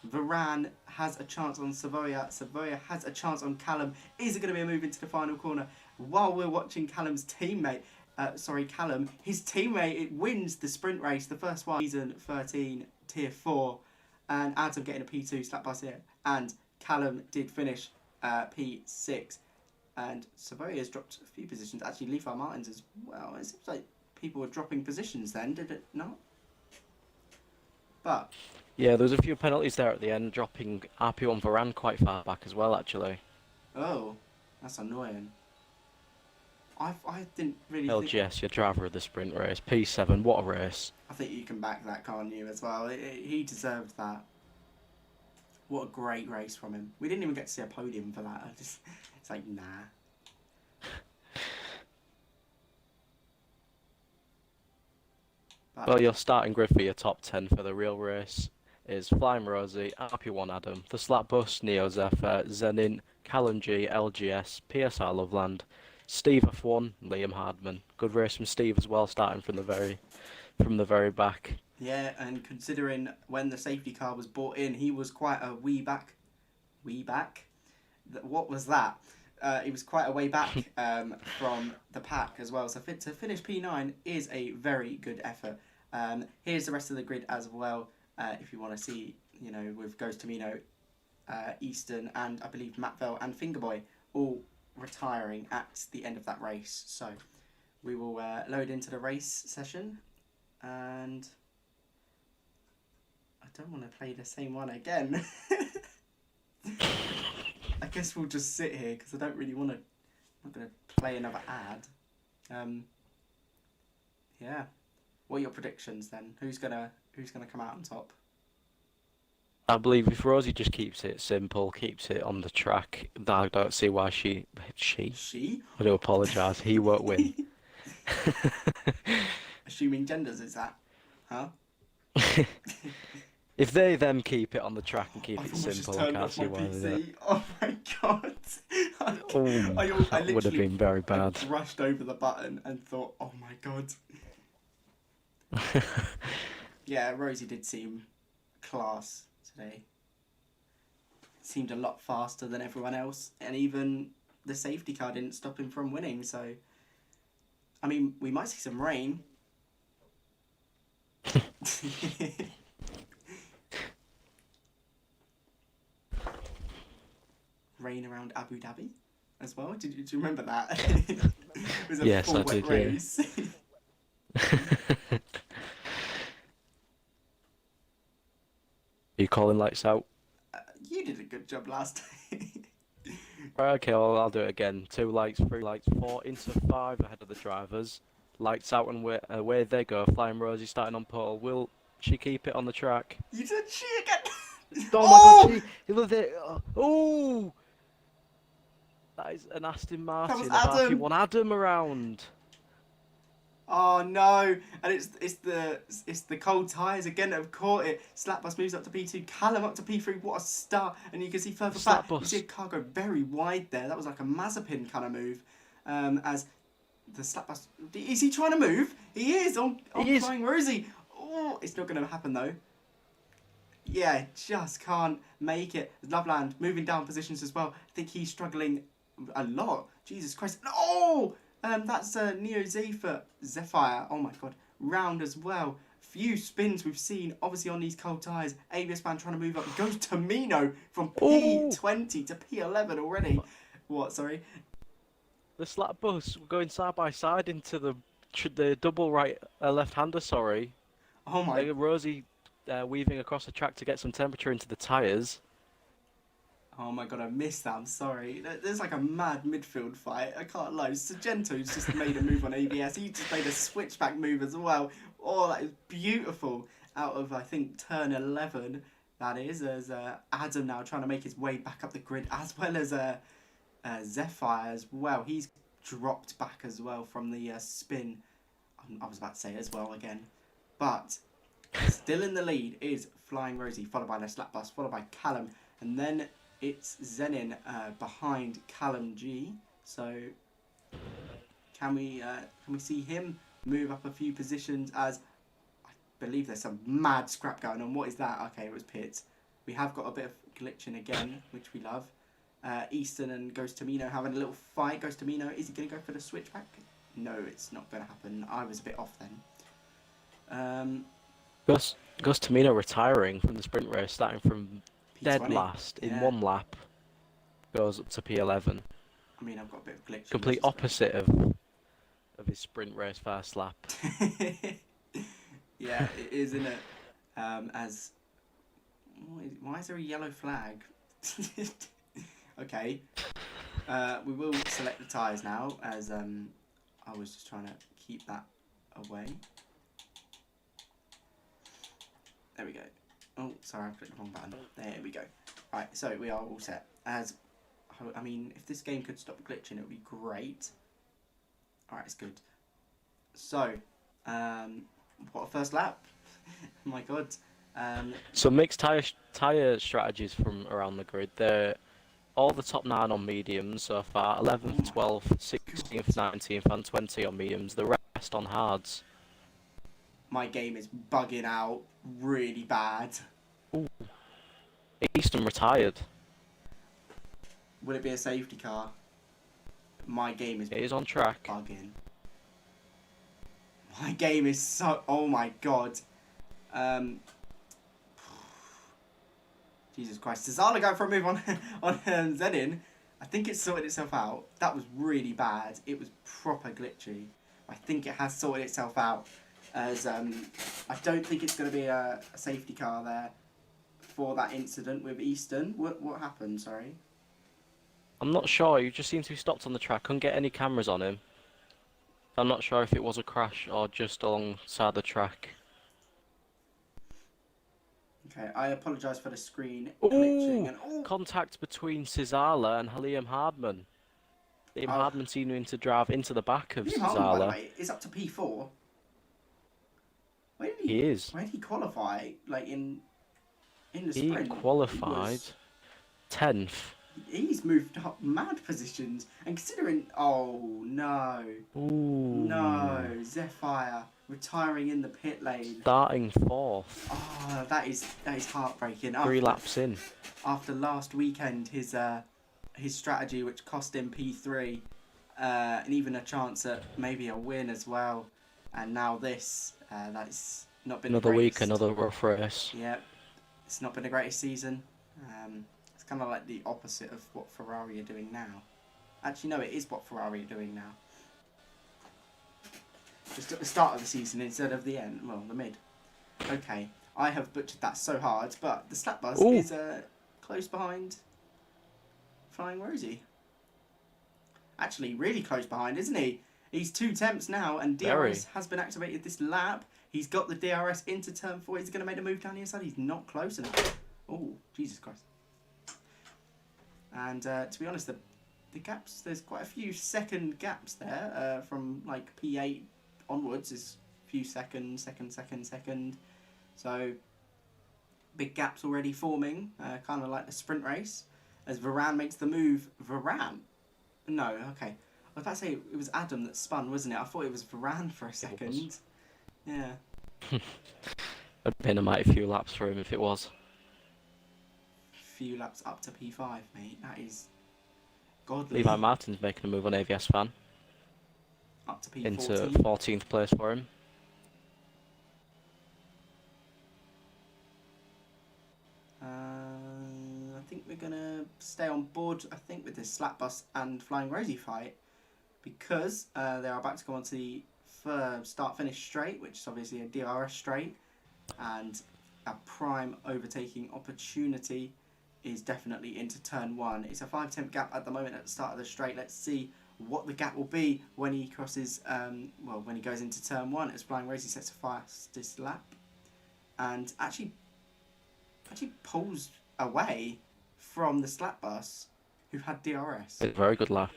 Varane has a chance on Savoia. Savoia has a chance on Callum. Is it going to be a move into the final corner? While we're watching Callum's teammate, Callum, his teammate, it wins the sprint race, the first one, season 13, tier 4. And Adam getting a P2 slap bus here. And Callum did finish P6. And Savoia has dropped a few positions. Actually, Leafar Martins as well. It seems like people were dropping positions then, did it not? But yeah, there was a few penalties there at the end, dropping RP1 Varane quite far back as well, actually. Oh, that's annoying. I didn't really LGS, your driver of the sprint race. P7, what a race. I think you can back that, can't you, as well? He deserved that. What a great race from him. We didn't even get to see a podium for that. It's like, nah. Well, your starting grid for your top 10 for the real race is Flying Rosie, RP1 Adam, The Slap Bus, Neo Zephyr, Zenin, Callum G, LGS, PSR Loveland, Steve F1, Liam Hardman. Good race from Steve as well, starting from the very back. Yeah, and considering when the safety car was brought in, he was quite a wee back. What was that? He was quite a way back from the pack as well. So to finish P9 is a very good effort. Here's the rest of the grid as well. If you want to see, with Ghost Tomino, Easton, and I believe Matvell and Fingerboy all retiring at the end of that race. So we will load into the race session, and I don't want to play the same one again. I guess we'll just sit here because I don't really want to. I'm not going to play another ad. Yeah. What are your predictions then? Who's gonna come out on top? I believe if Rosie just keeps it simple, keeps it on the track, I don't see why she? I do apologise. He won't win. Assuming genders, is that? Huh? If they then keep it on the track and keep it simple, I can't see why they. Oh my god! That would have been very bad. I rushed over the button and thought, oh my god. Yeah, Rosie did seem class today. Seemed a lot faster than everyone else, and even the safety car didn't stop him from winning. So, I mean, we might see some rain. Rain around Abu Dhabi as well. Did you remember that? It was a full wet race. Are you calling lights out? You did a good job last time. Right, okay, well, I'll do it again. 2 lights, 3 lights, 4 into 5 ahead of the drivers. Lights out and away they go. Flying Rosie starting on pole. Will she keep it on the track? You did she again. Oh my god, she looked at it. Oh! That is an Aston Martin. That was Adam. RP1 Adam around. Oh no! And it's the cold tyres again that have caught it. Slapbus moves up to P2, Callum up to P3. What a start! And you can see further back, you see a car go very wide there. That was like a Mazepin kind of move. As the Slapbus, is he trying to move? He is on Flying Rosie. Oh, it's not going to happen though. Yeah, just can't make it. Loveland moving down positions as well. I think he's struggling a lot. Jesus Christ! Oh! That's Neo Zephyr. Oh my god. Round as well. Few spins we've seen, obviously, on these cold tyres. ABS man trying to move up. Goes to Mino from P20 to P11 already. What, sorry? The slap bus going side by side into the double left-hander, sorry. Oh my. Rosie weaving across the track to get some temperature into the tyres. Oh my god, I missed that, I'm sorry. There's like a mad midfield fight, I can't lie. Sargento's just made a move on ABS, he just made a switchback move as well. Oh, that is beautiful. Out of, I think, turn 11, that is. There's Adam now trying to make his way back up the grid, as well as Zephyr as well. He's dropped back as well from the spin. I was about to say as well again. But still in the lead is Flying Rosie, followed by the Slap Bus, followed by Callum. And then it's Zenin behind Callum G. So can we see him move up a few positions, as I believe there's some mad scrap going on. What is that? Okay, it was Pits. We have got a bit of glitching again, which we love. Easton and Ghost Tamino having a little fight. Ghost Tamino, is he going to go for the switchback? No, it's not going to happen. I was a bit off then. Ghost Tamino retiring from the sprint race, starting from dead P20. last in Yeah. one lap, goes up to P11. I mean, I've got a bit of glitch. Complete opposite of his sprint race first lap. Yeah, it is, isn't it? As why is there a yellow flag? Okay. We will select the tyres now, as I was just trying to keep that away. There we go. Oh, sorry, I clicked the wrong button. There we go. Right, so we are all set. As I mean, if this game could stop glitching, it would be great. Alright, it's good. So, what a first lap. Oh my god. So mixed tyre strategies from around the grid. They're all the top 9 on mediums so far, 11th, 12th, 16th, 19th and 20 on mediums, the rest on hards. My game is bugging out really bad. Ooh. Easton retired. Will it be a safety car? My game is It is on track. bugging. My game is so... Oh my god. Jesus Christ. Cesaro going for a move on Zenin. I think it's sorted itself out. That was really bad. It was proper glitchy. I think it has sorted itself out. As I don't think it's going to be a safety car there for that incident with Easton. What happened? Sorry. I'm not sure, he just seemed to be stopped on the track, couldn't get any cameras on him. I'm not sure if it was a crash or just alongside the track. Okay, I apologise for the screen Ooh, glitching. And, contact between Cesala and Liam Hardman. Liam Hardman seeming to drive into the back of Liam Hardman, by the Cesala. way, is up to P4. Where did He is. Where did he qualify? Like in the He sprint? qualified 10th. He's moved up mad positions, and considering, oh no, Ooh. no, Zephyr retiring in the pit lane. Starting 4th. Oh, that is heartbreaking. 3 laps in. After last weekend, his strategy, which cost him P3, and even a chance at maybe a win as well, and now this, that's not been Another the week, greatest. another rough race. Yep, it's not been the greatest season. It's kind of like the opposite of what Ferrari are doing now. Actually, no, it is what Ferrari are doing now. Just at the start of the season instead of the end. Well, the mid. Okay, I have butchered that so hard, but the Slap Bus Ooh. is close behind Flying Rosie. Actually, really close behind, isn't he? He's 2 temps now, and DRS Very. has been activated this lap. He's got the DRS into turn 4. He's going to make a move down the inside. He's not close enough. Oh, Jesus Christ. And to be honest, the gaps, there's quite a few second gaps there. From like P8 onwards, there's a few second. So, big gaps already forming, kind of like the sprint race. As Varane makes the move. Varane? No, okay. I was about to say it was Adam that spun, wasn't it? I thought it was Varane for a second. Yeah. It'd been a mighty few laps for him if it was. Few laps up to P5, mate. That is godly. Levi Martin's making a move on AVS fan. Up to P14. Into 14th place for him. I think we're going to stay on board, I think, with this Slap Bus and Flying Rosie fight, because they are about to go on to the start-finish straight, which is obviously a DRS straight, and a prime overtaking opportunity is definitely into turn 1. It's a 5-tenth gap at the moment at the start of the straight. Let's see what the gap will be when he crosses, when he goes into turn 1, as Flying Rosie sets the fastest lap, and actually pulls away from the Slap Bus, who had DRS. It's a very good lap.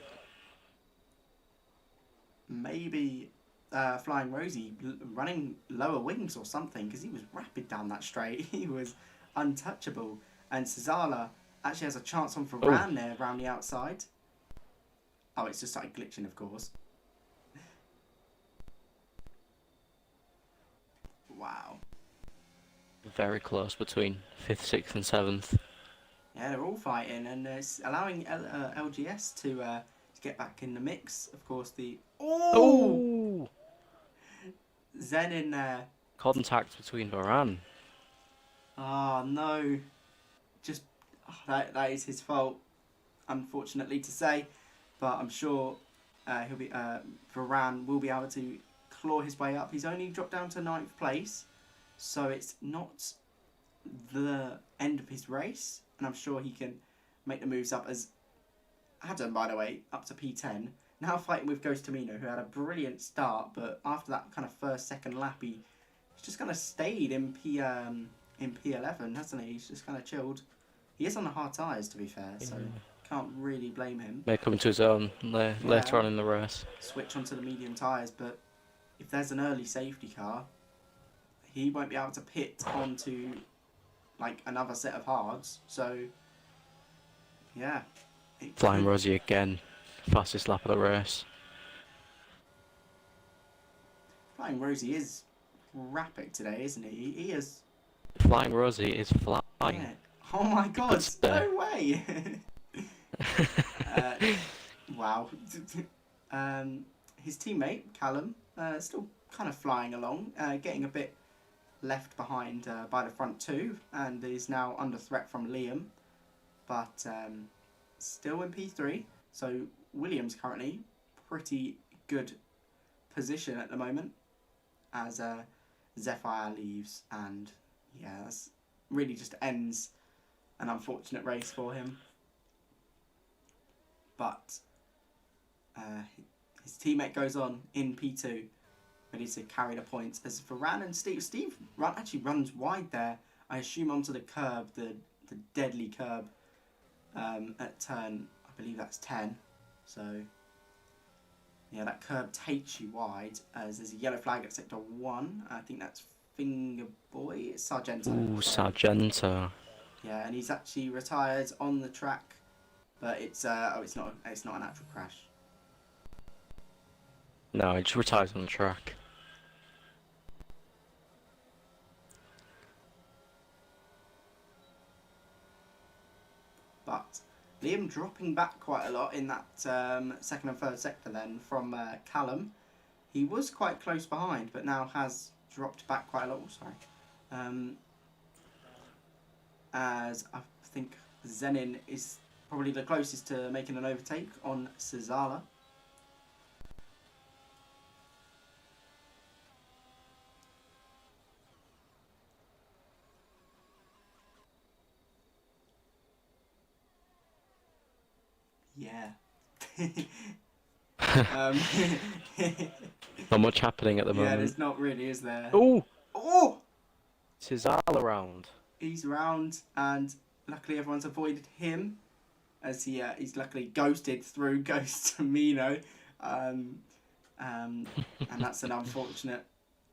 maybe Flying Rosie running lower wings or something, because he was rapid down that straight. He was untouchable. And Cesala actually has a chance on Varane there around the outside. Oh, it's just started glitching, of course. Wow. Very close between 5th, 6th and 7th. Yeah, they're all fighting, and it's allowing LGS to get back in the mix. Of course, the... Oh! Zen in there. Contact between Varane. Oh, no. Just... Oh, that is his fault, unfortunately to say. But I'm sure Varane will be able to claw his way up. He's only dropped down to 9th place, so it's not the end of his race, and I'm sure he can make the moves up, as Adam, by the way, up to P10. Now fighting with Ghost Tamino, who had a brilliant start, but after that kind of second lap, he's just kind of stayed in P11, hasn't he? He's just kind of chilled. He is on the hard tyres, to be fair, so can't really blame him. May come to his own later on in the race. Switch onto the medium tyres, but if there's an early safety car, he won't be able to pit onto like another set of hards. So yeah, Flying Rosie again, fastest lap of the race. Flying Rosie is rapid today, isn't he? He is. Flying Rosie is flying. Yeah. Oh my god! No way. Wow. His teammate Callum still kind of flying along, getting a bit left behind by the front two, and is now under threat from Liam, but still in P3. So Williams currently pretty good position at the moment as Zephyr leaves, and yeah, that's really just ends an unfortunate race for him. But his teammate goes on in P2, ready to carry the points. As Varane and Steve actually runs wide there, I assume onto the curb, the deadly curb at turn, I believe that's 10. So yeah, that curb takes you wide, as there's a yellow flag at sector 1. I think that's Finger Boy, it's Sargento. Ooh, Sargento. Yeah, and he's actually retired on the track, but it's not an actual crash. No, he just retires on the track. But Liam dropping back quite a lot in that second and third sector then from Callum. He was quite close behind, but now has dropped back quite a lot. Sorry. As I think Zenin is probably the closest to making an overtake on Cesala. Yeah. Not much happening at the moment. Yeah, there's not really, is there? Oh! Oh! Cesala round. He's round, and luckily everyone's avoided him, as he's luckily ghosted through Ghost Tamino, and that's an unfortunate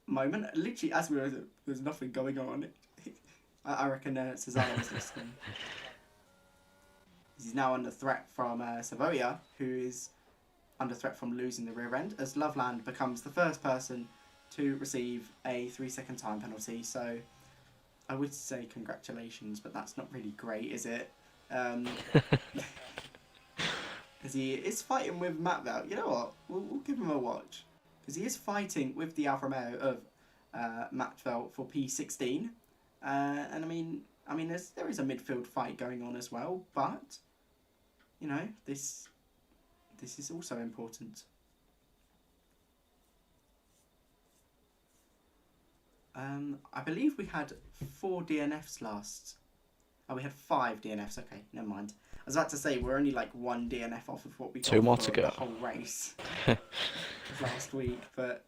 moment. Literally, as we were, there's nothing going on. I reckon Cesaro was listening. He's now under threat from Savoia, who is under threat from losing the rear end, as Loveland becomes the first person to receive a 3-second time penalty. So I would say congratulations, but that's not really great, is it? As he is fighting with Matt Val. You know what? We'll give him a watch, because he is fighting with the Alfa Romeo of Matt Val for P16. And I mean, there is a midfield fight going on as well, but you know, this is also important. I believe we had 4 DNFs last. Oh, we had 5 DNFs. Okay, never mind. I was about to say we're only like 1 DNF off of what we got 2 more for to go. The whole race last week, but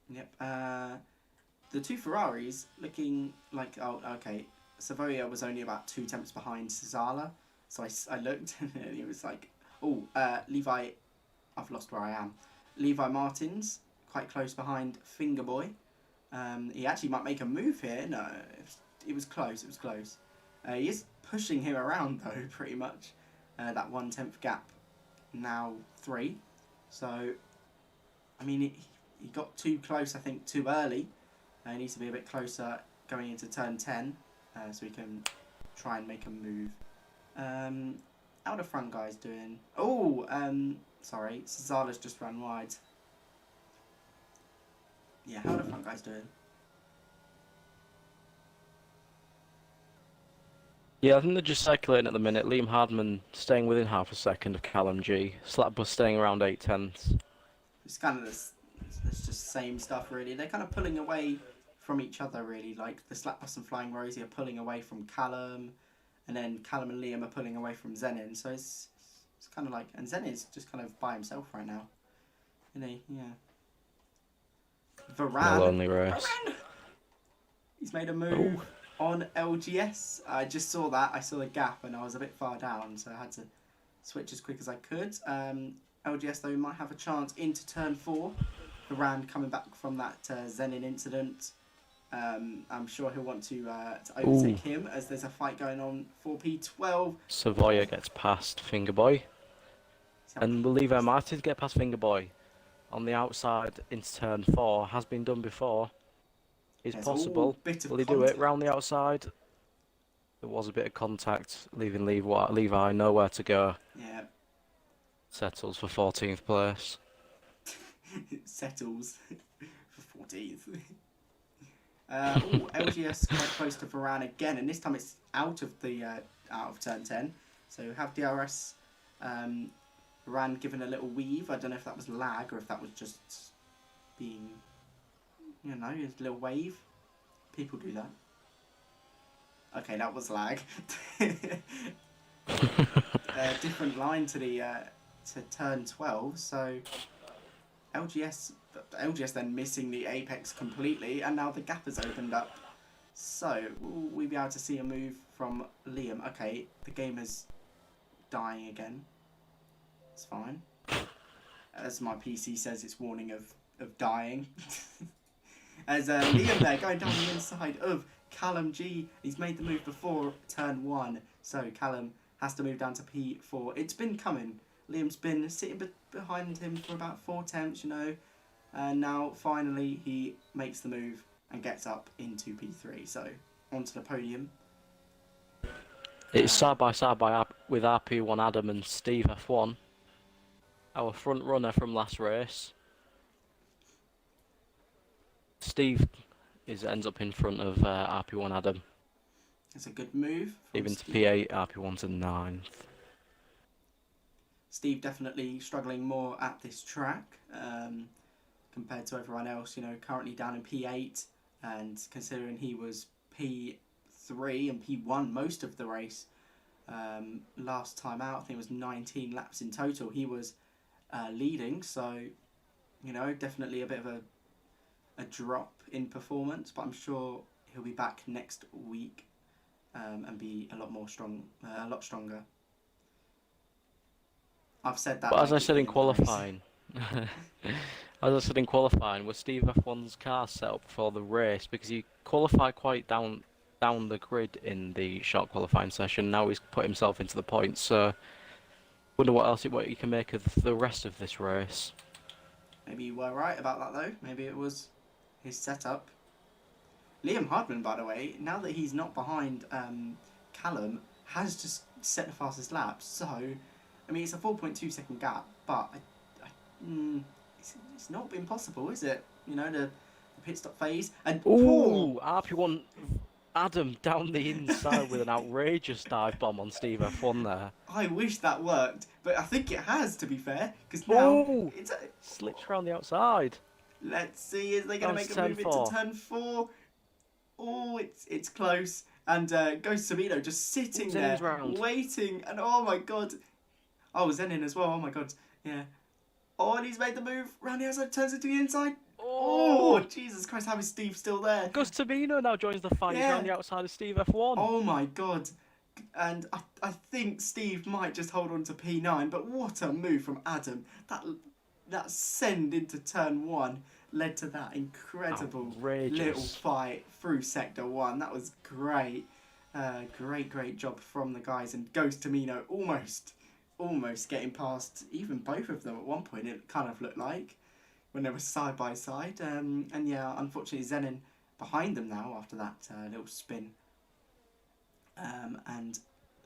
yep. The 2 Ferraris looking like, oh, okay. Savoia was only about 2 tenths behind Cesala, so I looked and it was like, oh, Levi I've lost where I am. Levi Martins, quite close behind Fingerboy. He actually might make a move here. No, it was close. It was close. He is pushing him around though, pretty much. That 1/10 gap, now 3. So, I mean, he got too close. I think too early. He needs to be a bit closer going into turn 10, so we can try and make a move. How are the front guys doing? Oh, sorry, Cesara's just ran wide. Yeah, how are the front guys doing? Yeah, I think they're just circulating at the minute. Liam Hardman staying within half a second of Callum G. Slapbus staying around 8/10. It's kind of this. It's just same stuff really. They're kind of pulling away from each other really. Like the Slapbus and Flying Rosie are pulling away from Callum, and then Callum and Liam are pulling away from Zenin. So it's kind of like, and Zenin's just kind of by himself right now. Isn't he? Yeah. Varane. A lonely race. Varane! He's made a move on LGS. I just saw that. I saw the gap and I was a bit far down, so I had to switch as quick as I could. LGS though might have a chance into turn 4. Varane coming back from that Zenin incident. I'm sure he'll want to overtake him as there's a fight going on. 4P12. Savoya gets past Fingerboy. And will Levi Martins get past Fingerboy? On the outside into turn 4. Has been done before. Is possible. Will he do it round the outside? There was a bit of contact, leaving Levi nowhere to go. Yeah. Settles for 14th place. Settles for 14th. LGS quite close to Varane again, and this time it's out of turn 10. So have DRS Varane given a little weave. I don't know if that was lag or if that was just being, you know, a little wave. People do that. Okay, that was lag. Different line to the to turn 12. So LGS then missing the apex completely, and now the gap has opened up. So will we be able to see a move from Liam? Okay, the game is dying again. It's fine. As my PC says, it's warning of dying. As Liam there going down the inside of Callum G. He's made the move before turn 1. So Callum has to move down to P4. It's been coming. Liam's been sitting behind him for about 4 attempts, you know. And now finally he makes the move and gets up into P3. So onto the podium. It's side by side with RP1 Adam and Steve F1. Our front runner from last race. Steve ends up in front of RP1 Adam. It's a good move. Even to Steve. P8, RP1 to 9th. Steve definitely struggling more at this track compared to everyone else. You know, currently down in P8, and considering he was P3 and P1 most of the race last time out, I think it was 19 laps in total. He was leading, so you know, definitely a bit of a drop in performance, but I'm sure he'll be back next week and be a lot stronger. I've said that. But as I said in qualifying, was Steve F1's car set up for the race? Because he qualified quite down the grid in the short qualifying session. Now he's put himself into the points. So, wonder what you can make of the rest of this race. Maybe you were right about that though. Maybe it was his setup. Liam Hardman, by the way, now that he's not behind Callum, has just set the fastest laps. So, I mean, it's a 4.2 second gap, but it's not been possible, is it? You know, the pit stop phase. And RP1 Adam down the inside with an outrageous dive bomb on Steve F1 there. I wish that worked, but I think it has, to be fair, because now it's slips around the outside. Let's see, is they going to make a move into turn 4? Oh, it's close. And goes Sabino just sitting there, waiting. And oh my god. Oh, Zenin as well. Oh my god. Yeah. Oh, and he's made the move. Round the outside, turns into the inside. Oh, Jesus Christ. How is Steve still there? Gus Tamino now joins the fight. He's around the outside of Steve F1. Oh my god. And I think Steve might just hold on to P9, but what a move from Adam. That send into turn 1 led to that incredible Outrageous. little fight through Sector 1. That was great. Great job from the guys. And Ghost Tamino almost getting past even both of them at one point, it kind of looked like, when they were side by side. And yeah, unfortunately Zenin behind them now after that little spin. And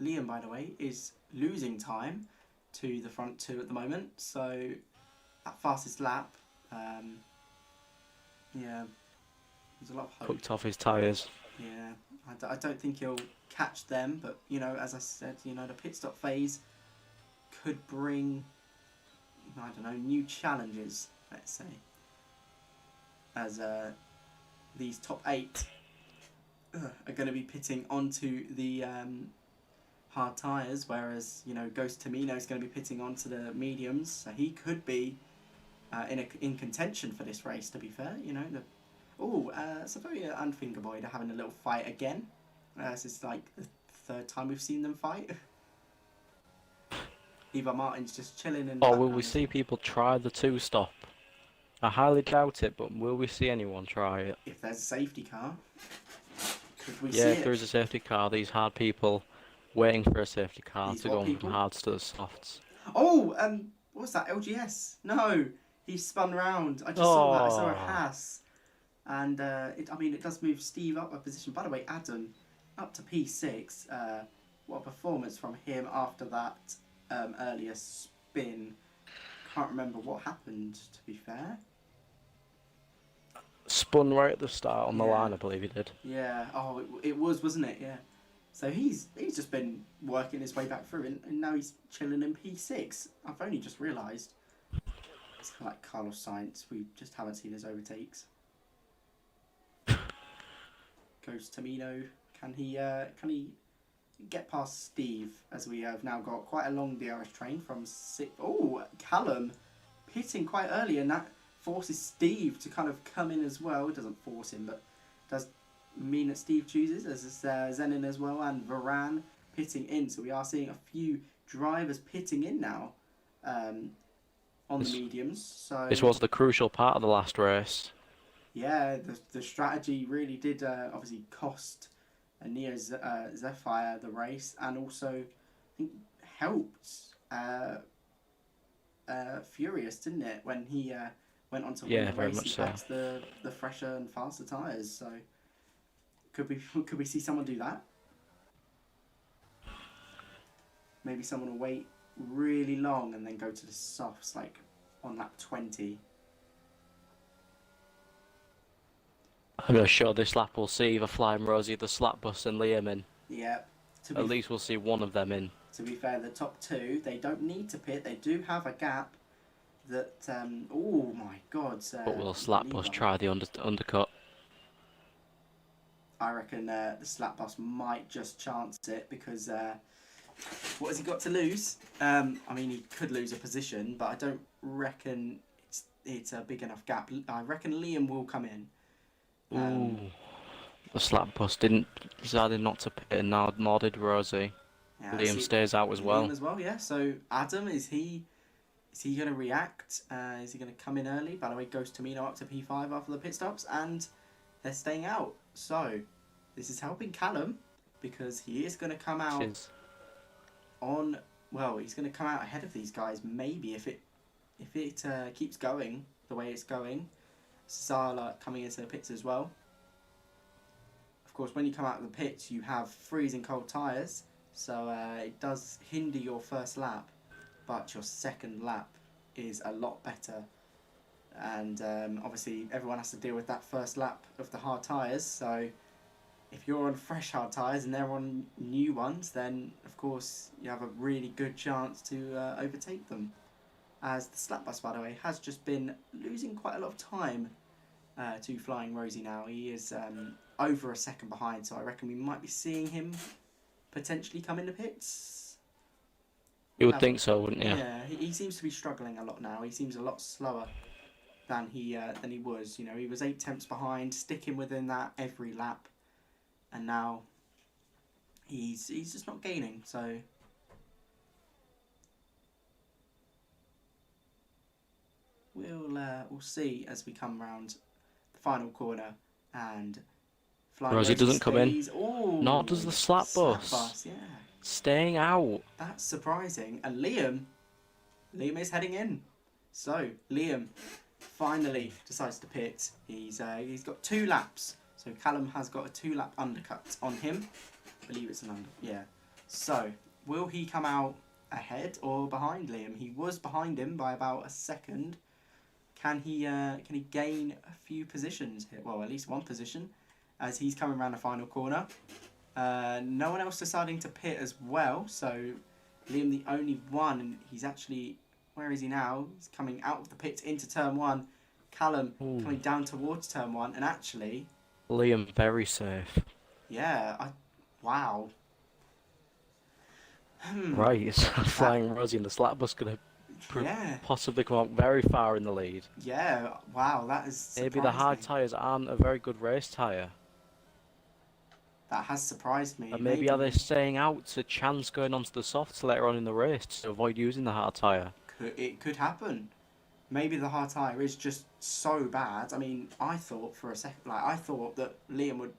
Liam, by the way, is losing time to the front 2 at the moment. So that fastest lap, yeah, there's a lot of hope. Cooked off his tyres. Yeah, I don't think he'll catch them, but you know, as I said, you know, the pit stop phase could bring, I don't know, new challenges, let's say, as these top 8 are going to be pitting onto the hard tyres, whereas, you know, Ghost Tamino is going to be pitting onto the mediums, so he could be in contention for this race, to be fair. You know, Savoia and Fingerboy are having a little fight again. This is like the 3rd time we've seen them fight. Eva Martin's just chilling in the Or will background. we see people try the 2-stop? I highly doubt it, but will we see anyone try it? If there's a safety car, could we see Yeah, it? if there is a safety car, these hard people waiting for a safety car These to what go from people? hards to the softs. Oh, what's that? LGS? No, he spun round. I just saw that. I saw a Haas, and it does move Steve up a position. By the way, Adam up to P6. What a performance from him after that earlier spin. Can't remember what happened, to be fair. Spun right at the start on the Yeah. line, I believe he did. Yeah. Oh, it was, wasn't it? Yeah. So he's just been working his way back through, and now he's chilling in P6. I've only just realised. It's kind of like Carlos Sainz. We just haven't seen his overtakes. Goes Tamino. Can he get past Steve? As we have now got quite a long DRS train from 6. Oh, Callum pitting quite early, and that forces Steve to kind of come in as well. It doesn't force him, but does mean that Steve chooses, as is Zenin as well, and Varane pitting in. So we are seeing a few drivers pitting in now on the mediums. So This was the crucial part of the last race. yeah, the strategy really did obviously cost Neo Zephyr the race, and also I think helped Furious, didn't it, when he went on to win the very race? much He so. had the fresher and faster tyres. So could we see someone do that? Maybe someone will wait really long and then go to the softs, like on lap 20. I'm sure this lap will see either Flying Rosie, the Slap Bus, and Liam in. Yeah. At least we'll see one of them in. To be fair, the top 2, they don't need to pit. They do have a gap that... oh my god. But will Slap Bus try the undercut? I reckon the Slap Bus might just chance it, because what has he got to lose? I mean, he could lose a position, but I don't reckon it's a big enough gap. I reckon Liam will come in. Ooh. The Slap Bus decided not to pit, and nor did Rosie. Yeah, Liam stays out as well. Liam as well, yeah. So Adam, is he going to react? Is he going to come in early? By the way, Ghost Tamino up to P5 after the pit stops, and they're staying out. So this is helping Callum, because he is going to come out on. Well, he's going to come out ahead of these guys. Maybe if it keeps going the way it's going. Zala coming into the pits as well. Of course, when you come out of the pits, you have freezing cold tyres, so it does hinder your first lap, but your second lap is a lot better. And obviously, everyone has to deal with that first lap of the hard tyres, so if you're on fresh hard tyres and they're on new ones, then of course you have a really good chance to overtake them. As the Slap Bus, by the way, has just been losing quite a lot of time to Flying Rosie now. He is over a second behind, so I reckon we might be seeing him potentially come in the pits. You would think so, wouldn't you? Yeah, he seems to be struggling a lot now. He seems a lot slower than he was. You know, he was 8 tenths behind, sticking within that every lap, and now he's just not gaining. So we'll see as we come round the final corner and Flying Rosie Rosie doesn't come in. stays. Ooh, Nor does the slap bus. Yeah, Staying out. that's surprising. And Liam is heading in. So Liam finally decides to pit. He's got 2 laps. So Callum has got a 2-lap undercut on him. I believe it's an under. Yeah. So will he come out ahead or behind Liam? He was behind him by about a second. Can he gain a few positions here? Well, at least one position as he's coming around the final corner. No one else deciding to pit as well. So Liam the only one, and he's actually, where is he now? He's coming out of the pit into turn 1. Callum coming down towards turn 1, and actually Liam very safe. yeah, wow. Right, Flying Rosie and the slap bus gonna Yeah. possibly come out very far in the lead. Yeah, wow, that is Maybe the hard surprising. tyres aren't a very good race tyre. That has surprised me. And maybe are they staying out to chance going onto the softs later on in the race to avoid using the hard tyre? It could happen. Maybe the hard tyre is just so bad. I mean, I thought for a second, I thought that Liam would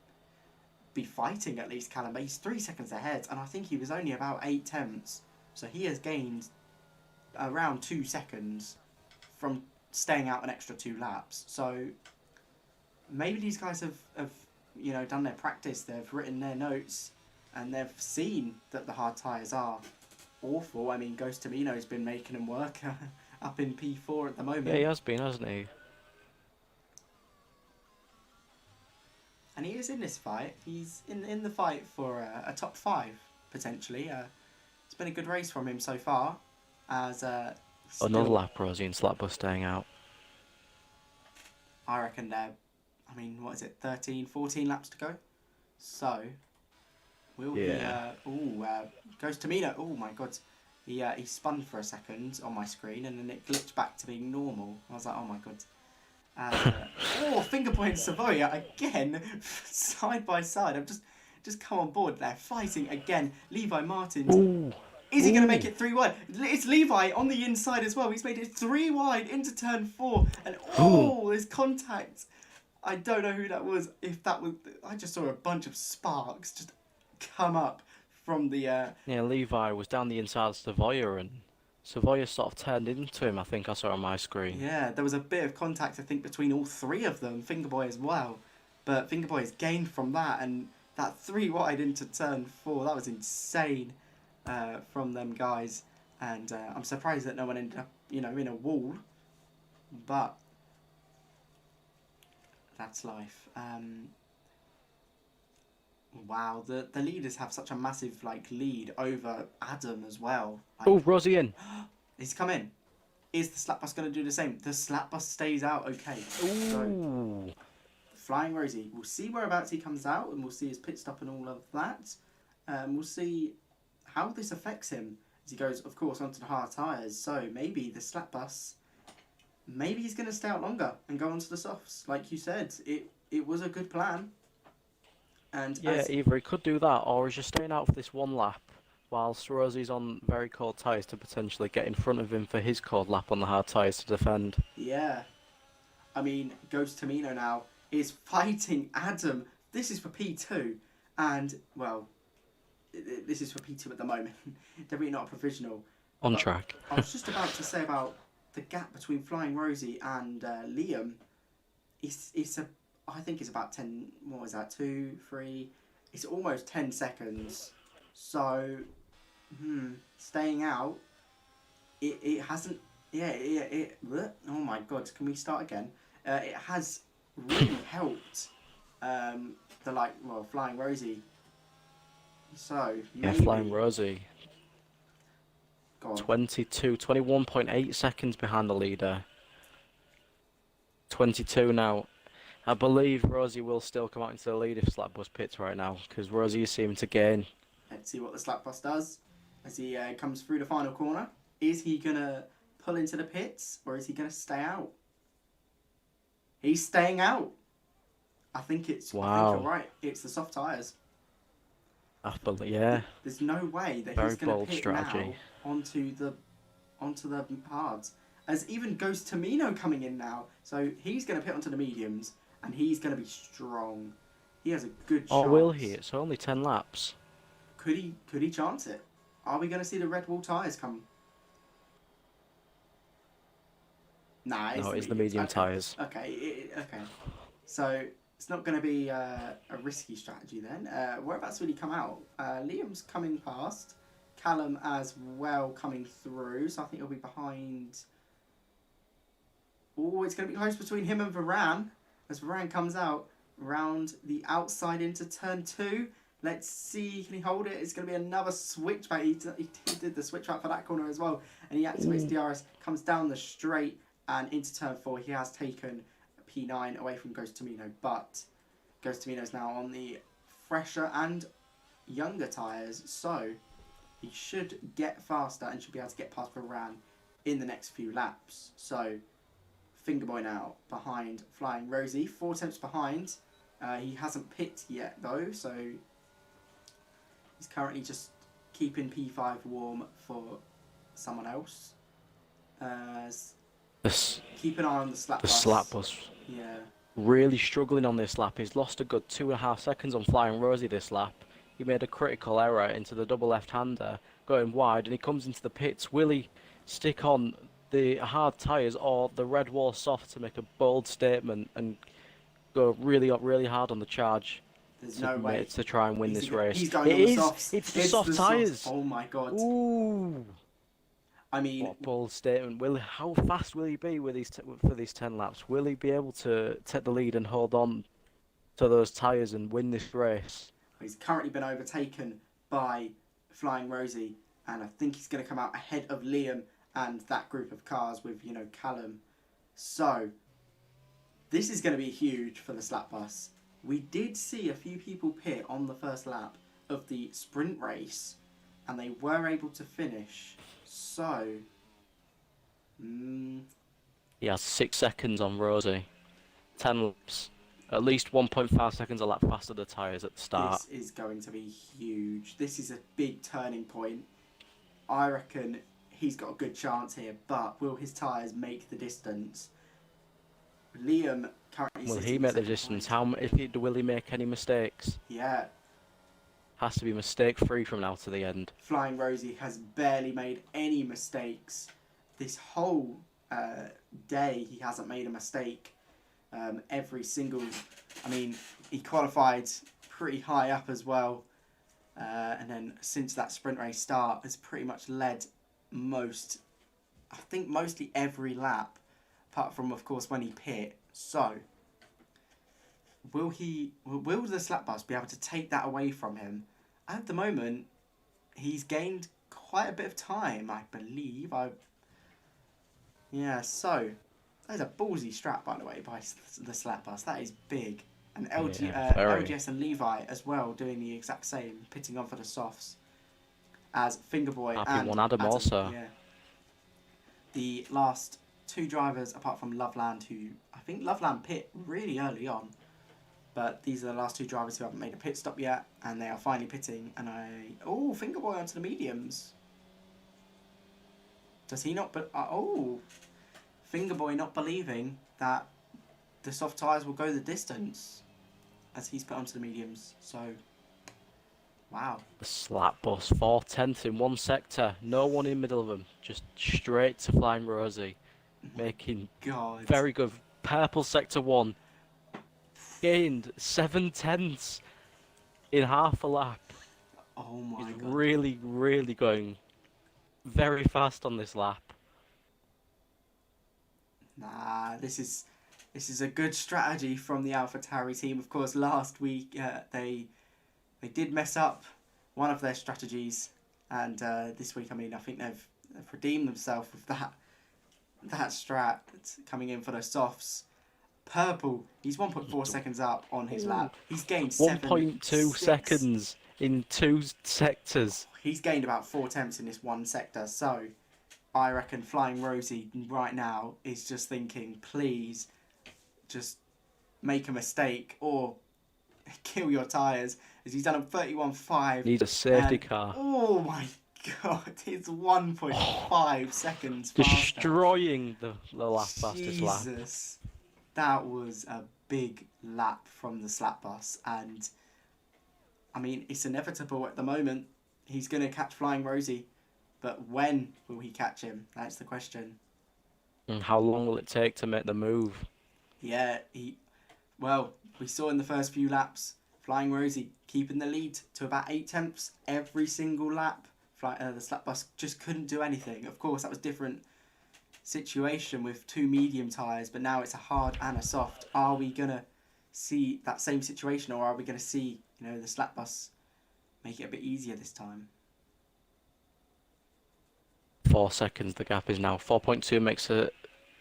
be fighting at least Callum, but he's 3 seconds ahead, and I think he was only about 8 tenths. So he has gained around 2 seconds from staying out an extra 2 laps. So maybe these guys have done their practice, they've written their notes, and they've seen that the hard tyres are awful. I mean, Ghost Tamino's been making them work up in P4 at the moment. Yeah, he has been, hasn't he? And he is in this fight. He's in the fight for a top 5, potentially. It's been a good race from him so far. As Another lap, Rosie and slap bus staying out. I reckon they're, I mean, what is it, 13, 14 laps to go? So, will Ghost Tamino, oh my god. He spun for a second on my screen and then it glitched back to being normal. I was like, oh my god. Finger point Savoia again, side by side. I've just come on board. They're fighting again. Levi Martins. Ooh. Is he going to make it 3 wide? It's Levi on the inside as well. He's made it 3 wide into turn 4. And there's contact. I don't know who that was. If that was, I just saw a bunch of sparks just come up from the. Yeah, Levi was down the inside of Savoia and Savoia sort of turned into him, I think I saw on my screen. Yeah, there was a bit of contact, I think, between all 3 of them, Fingerboy as well. But Fingerboy has gained from that, and that 3 wide into turn 4, that was insane from them guys. And I'm surprised that no one ended up, in a wall. But that's life. Wow, the leaders have such a massive lead over Adam as well. Rosie in. He's come in. Is the slap bus going to do the same? The slap bus stays out, okay. So, Flying Rosie. We'll see whereabouts he comes out, and we'll see his pit stop and all of that. We'll see how this affects him as he goes, of course, onto the hard tyres. So maybe the slap bus, maybe he's going to stay out longer and go onto the softs. Like you said, it was a good plan. And yeah, either he could do that, or he's just staying out for this 1 lap, whilst Rosie's on very cold tyres to potentially get in front of him for his cold lap on the hard tyres to defend. Yeah. I mean, Ghost Tamino now is fighting Adam. This is for P2, and, well, this is for P2 at the moment. Definitely not a provisional. On track. I was just about to say about the gap between Flying Rosie and Liam. I think it's about 10, what was that, 2, 3, it's almost 10 seconds. So, staying out, it hasn't, oh my god, can we start again? It has really helped Flying Rosie. So, maybe, Yeah, Flying Rosie. go on. 21.8 seconds behind the leader. 22 now. I believe Rosie will still come out into the lead if slap bus pits right now, because Rosie is seeming to gain. Let's see what the slap bus does as he comes through the final corner. Is he going to pull into the pits, or is he going to stay out? He's staying out. I think it's... Wow. I think you're right. It's the soft tyres. Yeah. There's no way that Very he's going to bold pit strategy. now onto the hards. As even goes Tamino coming in now, so he's going to pit onto the mediums, and he's going to be strong. He has a good chance. Or will he? It's only 10 laps. Could he chance it? Are we going to see the Red Wall tyres come? Nah, It's the medium okay. tyres. Okay, okay. So it's not going to be a risky strategy then. Whereabouts will he come out? Liam's coming past. Callum as well coming through. So I think he'll be behind. Oh, it's going to be close between him and Varane. As Varane comes out round the outside into turn 2. Let's see, can he hold it? It's going to be another switchback. He did the switchback for that corner as well. And he activates DRS, comes down the straight and into turn 4. He has taken P9 away from Ghost Tamino. But Ghost Tamino's now on the fresher and younger tyres. So he should get faster and should be able to get past Varane in the next few laps. So Fingerboy now behind Flying Rosie. 4 attempts behind. He hasn't pit yet though, so he's currently just keeping P5 warm for someone else. Keep an eye on the slap bus. The slap bus. Yeah. Really struggling on this lap. He's lost a good 2.5 seconds on Flying Rosie this lap. He made a critical error into the double left-hander, going wide, and he comes into the pits. Will he stick on the hard tyres or the Red Wall soft to make a bold statement and go really hard on the charge? There's no way to try and win this race. He's going on the softs. It's the soft tyres. Oh my god. Ooh. I mean, what a bold statement. How fast will he be with for these 10 laps? Will he be able to take the lead and hold on to those tyres and win this race? He's currently been overtaken by Flying Rosie, and I think he's going to come out ahead of Liam and that group of cars with, Callum. So, this is going to be huge for the slap bus. We did see a few people pit on the first lap of the sprint race, and they were able to finish. So, he has 6 seconds on Rosie. 10 laps. At least 1.5 seconds a lap faster the tyres at the start. This is going to be huge. This is a big turning point. I reckon he's got a good chance here, but will his tyres make the distance? Liam currently... Will he make the distance? Will he make any mistakes? Yeah. Has to be mistake-free from now to the end. Flying Rosie has barely made any mistakes. This whole day he hasn't made a mistake. Every single... I mean, he qualified pretty high up as well. And then since that sprint race start has pretty much led mostly every lap, apart from, of course, when he pit. So, will the slap bus be able to take that away from him? At the moment, he's gained quite a bit of time, I believe. Yeah, so that is a ballsy strap, by the way, by the slap bus. That is big. And LGS and Levi as well doing the exact same, pitting on for the softs as Fingerboy and One Adam also. Yeah. The last 2 drivers, apart from Loveland, who I think Loveland pit really early on, but these are the last 2 drivers who haven't made a pit stop yet, and they are finally pitting. And Fingerboy onto the mediums. Does he not? Fingerboy not believing that the soft tyres will go the distance as he's put onto the mediums. So, wow. The slap bus, 4/10 in one sector, no one in the middle of them, just straight to Flying Rosie, making very good. Purple sector 1 gained 7/10 in half a lap. Oh my He's god! really going very fast on this lap. Nah, this is a good strategy from the AlphaTauri team. Of course, last week they did mess up one of their strategies, and this week, I mean, I think they've redeemed themselves with that strat coming in for the softs. Purple, he's 1.4 seconds up on his lap. He's gained 1.2 seconds in 2 sectors. He's gained about 4 attempts in this one sector, so I reckon Flying Rosie right now is just thinking, please, just make a mistake or kill your tyres as he's done a 31.5. Needs a safety and, car. Oh my god, it's 1.5 seconds faster. Destroying the lap fastest lap. Jesus, that was a big lap from the slap bus, and I mean, it's inevitable at the moment. He's going to catch Flying Rosie, but when will he catch him? That's the question. And how long will it take to make the move? Yeah, well, we saw in the first few laps, Flying Rosie keeping the lead to about 8/10 every single lap. The slap bus just couldn't do anything. Of course, that was different situation with 2 medium tyres, but now it's a hard and a soft. Are we going to see that same situation, or are we going to see, the slap bus make it a bit easier this time? 4 seconds the gap is now. 4.2 makes a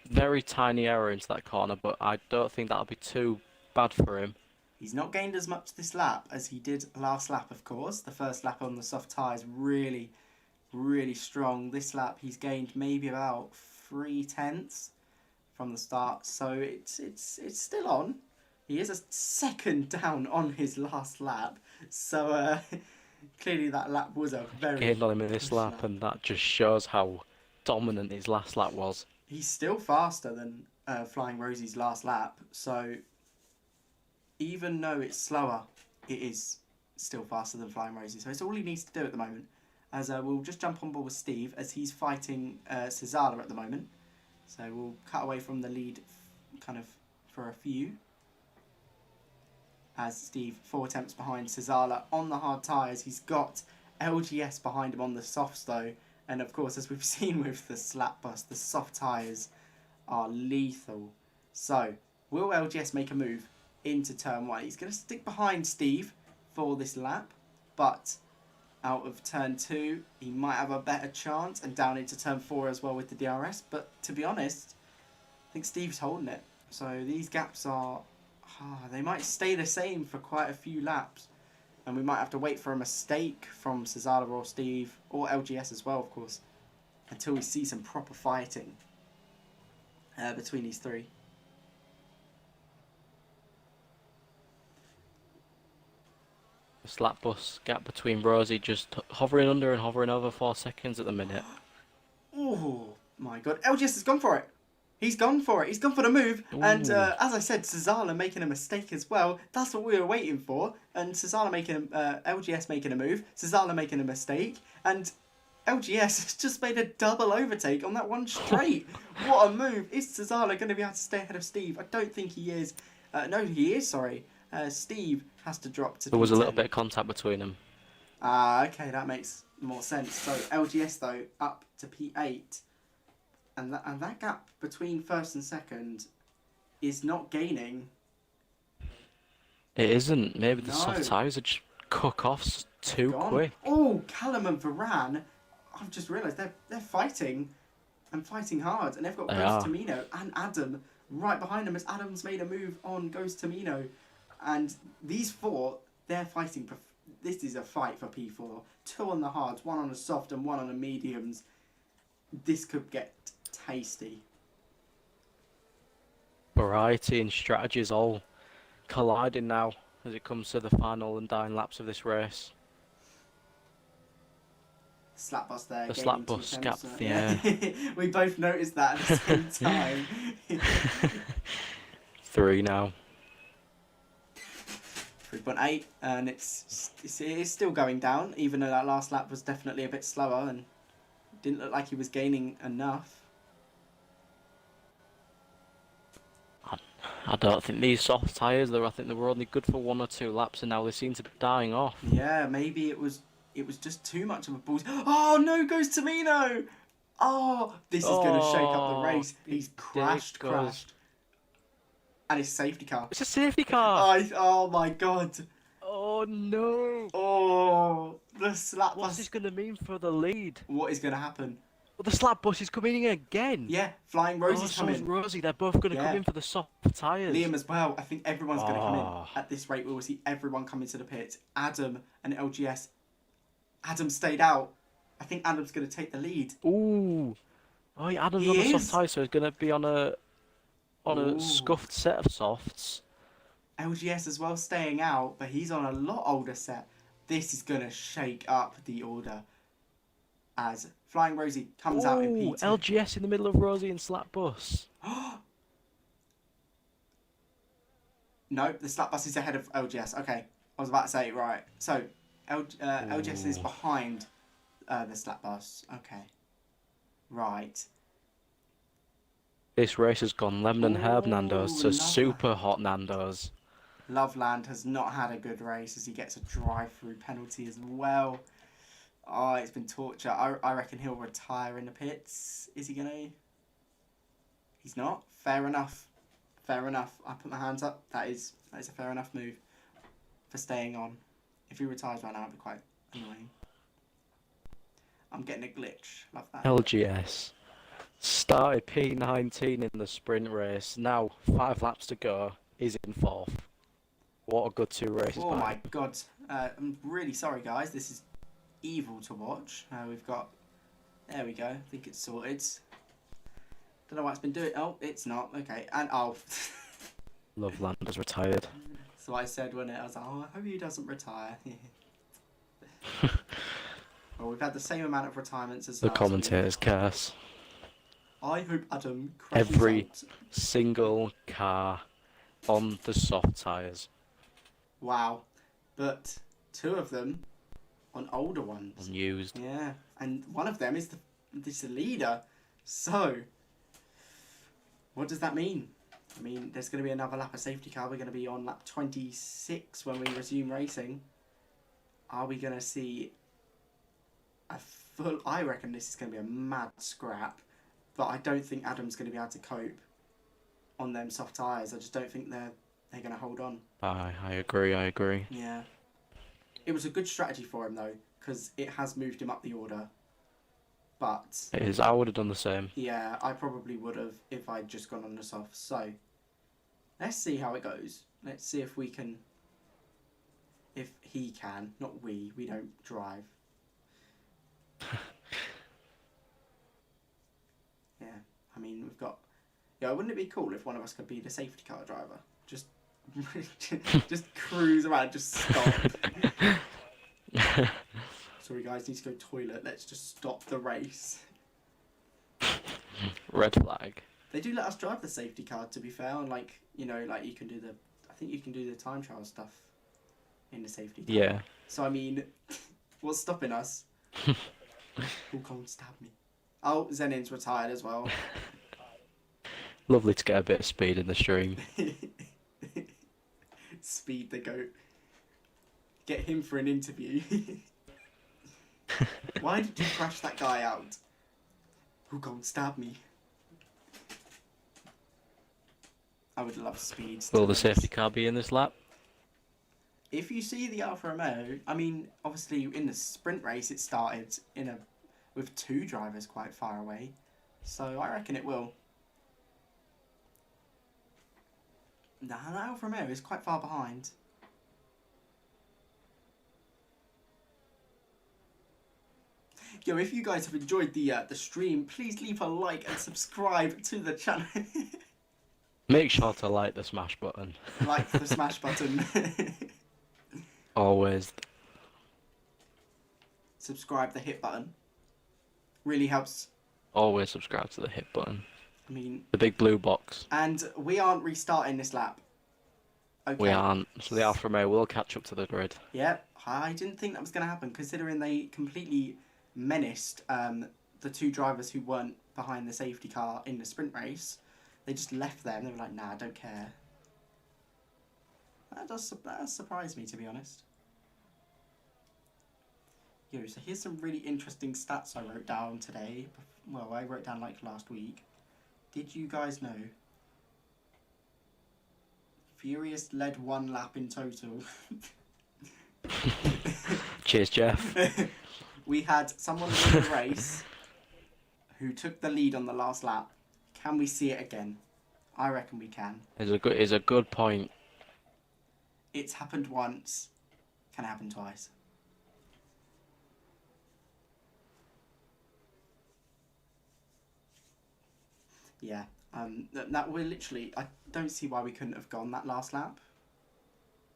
very tiny error into that corner, but I don't think that'll be too bad for him. He's not gained as much this lap as he did last lap, of course. The first lap on the soft tyres really, really strong. This lap he's gained maybe about 0.3 from the start, so it's still on. He is a second down on his last lap, so clearly that lap was a very Gained on him in this lap, and that just shows how dominant his last lap was. He's still faster than Flying Rosie's last lap, so even though it's slower, it is still faster than Flying Rosie. So it's all he needs to do at the moment. As we'll just jump on board with Steve, as he's fighting Cesala at the moment. So we'll cut away from the lead kind of for a few. As Steve 4 attempts behind Cesala on the hard tyres. He's got LGS behind him on the softs though. And of course, as we've seen with the slap bus, the soft tyres are lethal. So will LGS make a move into turn 1? He's going to stick behind Steve for this lap, but out of turn 2 he might have a better chance, and down into turn 4 as well with the DRS. But to be honest, I think Steve's holding it. So these gaps are they might stay the same for quite a few laps, and we might have to wait for a mistake from Cesala or Steve or LGS as well, of course, until we see some proper fighting between these three. Slap bus gap between Rosie just hovering under and hovering over 4 seconds at the minute. Oh my god, LGS has gone for it. He's gone for it. He's gone for the move. Ooh. And as I said, Cesala making a mistake as well. That's what we were waiting for. And Cesala making LGS making a move. Cesala making a mistake. And LGS has just made a double overtake on that one straight. What a move. Is Cesala going to be able to stay ahead of Steve? I don't think he is. No, he is, sorry. Steve has to drop to P10. There was a little bit of contact between them. Okay, that makes more sense. So LGS, though, up to P8. And that gap between first and second is not gaining. It isn't. Maybe the soft tyres are just cook off too quick. Oh, Callum and Varane, I've just realised they're fighting and fighting hard. And they've got Ghost Tamino and Adam right behind them as Adam's made a move on Ghost Tamino. And these four, they're fighting. This is a fight for P4. 2 on the hards, 1 on the soft and 1 on the mediums. This could get tasty. Variety and strategies all colliding now as it comes to the final and dying laps of this race. Slap bus there. The slap bus gap, yeah. We both noticed that at the same time. 3 now. 3.8, and it is still going down, even though that last lap was definitely a bit slower and didn't look like he was gaining enough. I don't think these soft tyres, I think they were only good for 1 or 2 laps, and now they seem to be dying off. Yeah, maybe it was just too much of a boost. Oh no, goes Tamino! Oh, this is going to shake up the race. He's crashed. And it's a safety car. It's a safety car! Oh my god. Oh no! Oh, the slap bus. What's this going to mean for the lead? What is going to happen? Well, the slap bus is coming in again. Yeah, Flying Rosie's coming. So is Rosie. They're both going to come in for the soft tyres. Liam as well. I think everyone's going to come in. At this rate, we will see everyone come into the pit. Adam and LGS. Adam stayed out. I think Adam's going to take the lead. Ooh. Oh, yeah, Adam's on the soft tyre, so he's going to be on a scuffed set of softs. LGS as well staying out, but he's on a lot older set. This is going to shake up the order as Flying Rosie comes out in Ooh, P2. LGS in the middle of Rosie and Slap Bus. No, the Slap Bus is ahead of LGS. Okay, I was about to say, right. So, LGS is behind the Slap Bus. Okay. Right. This race has gone lemon and herb Ooh, Nando's to love super hot Nando's. Loveland has not had a good race as he gets a drive-through penalty as well. Oh, it's been torture. I reckon he'll retire in the pits. Is he going to? He's not. Fair enough. Fair enough. I put my hands up. That is a fair enough move for staying on. If he retires right now, it'd be quite annoying. I'm getting a glitch. Love that. LGS started P19 in the sprint race. Now 5 laps to go. He's in 4th. What a good 2 races. Oh my god. I'm really sorry, guys. This is evil to watch. We've got... There we go. I think it's sorted. Don't know what it's been doing. Oh, it's not. Okay. And oh. Loveland has retired. So I said when I was like, oh, I hope he doesn't retire. Well, we've had the same amount of retirements as The last commentators week. curse. I hope Adam crashes Every out. single car on the soft tyres. Wow. But 2 of them on older ones. Unused. Yeah. And one of them is the leader. So, what does that mean? I mean, there's going to be another lap of safety car. We're going to be on lap 26 when we resume racing. Are we going to see a full... I reckon this is going to be a mad scrap. But I don't think Adam's going to be able to cope on them soft tyres. I just don't think they're going to hold on. I agree. Yeah. It was a good strategy for him, though, because it has moved him up the order. But... It is. I would have done the same. Yeah, I probably would have if I'd just gone on the soft. So, let's see how it goes. Let's see if we can... If he can. Not we. We don't drive. Yeah, I mean, we've got... Yeah, wouldn't it be cool if one of us could be the safety car driver? Just... just cruise around, just stop. Sorry guys, need to go toilet. Let's just stop the race. Red flag. They do let us drive the safety car, to be fair, and like, you know, like you can do the... I think you can do the time trial stuff in the safety car. Yeah. So, I mean, what's stopping us? Oh, come stab me. Oh, Zenin's retired as well. Lovely to get a bit of speed in the stream. Speed the goat. Get him for an interview. Why did you crash that guy out? Who can't stab me? I would love speed. Will the safety car be in this lap? If you see the Alfa Romeo, I mean, obviously in the sprint race it started with 2 drivers quite far away, so I reckon it will. Nah, the Alfa Romeo is quite far behind. Yo, if you guys have enjoyed the stream, please leave a like and subscribe to the channel. Make sure to like the smash button. Like the smash button. Always. Subscribe the hit button. Really helps. Always subscribe to the hit button. I mean... The big blue box. And we aren't restarting this lap. Okay. We aren't. So the Alfa Romeo will catch up to the grid. Yep. I didn't think that was going to happen, considering they completely menaced the 2 drivers who weren't behind the safety car in the sprint race. They just left them. They were like, nah, I don't care. That does surprise me, to be honest. Yo, so here's some really interesting stats I wrote down today. Well, I wrote down like last week. Did you guys know Furious led 1 lap in total? Cheers, Jeff. We had someone in the race who took the lead on the last lap. Can we see it again? I reckon we can. Is a good point. It's happened once. Can happen twice. Yeah. That we're literally... I don't see why we couldn't have gone that last lap.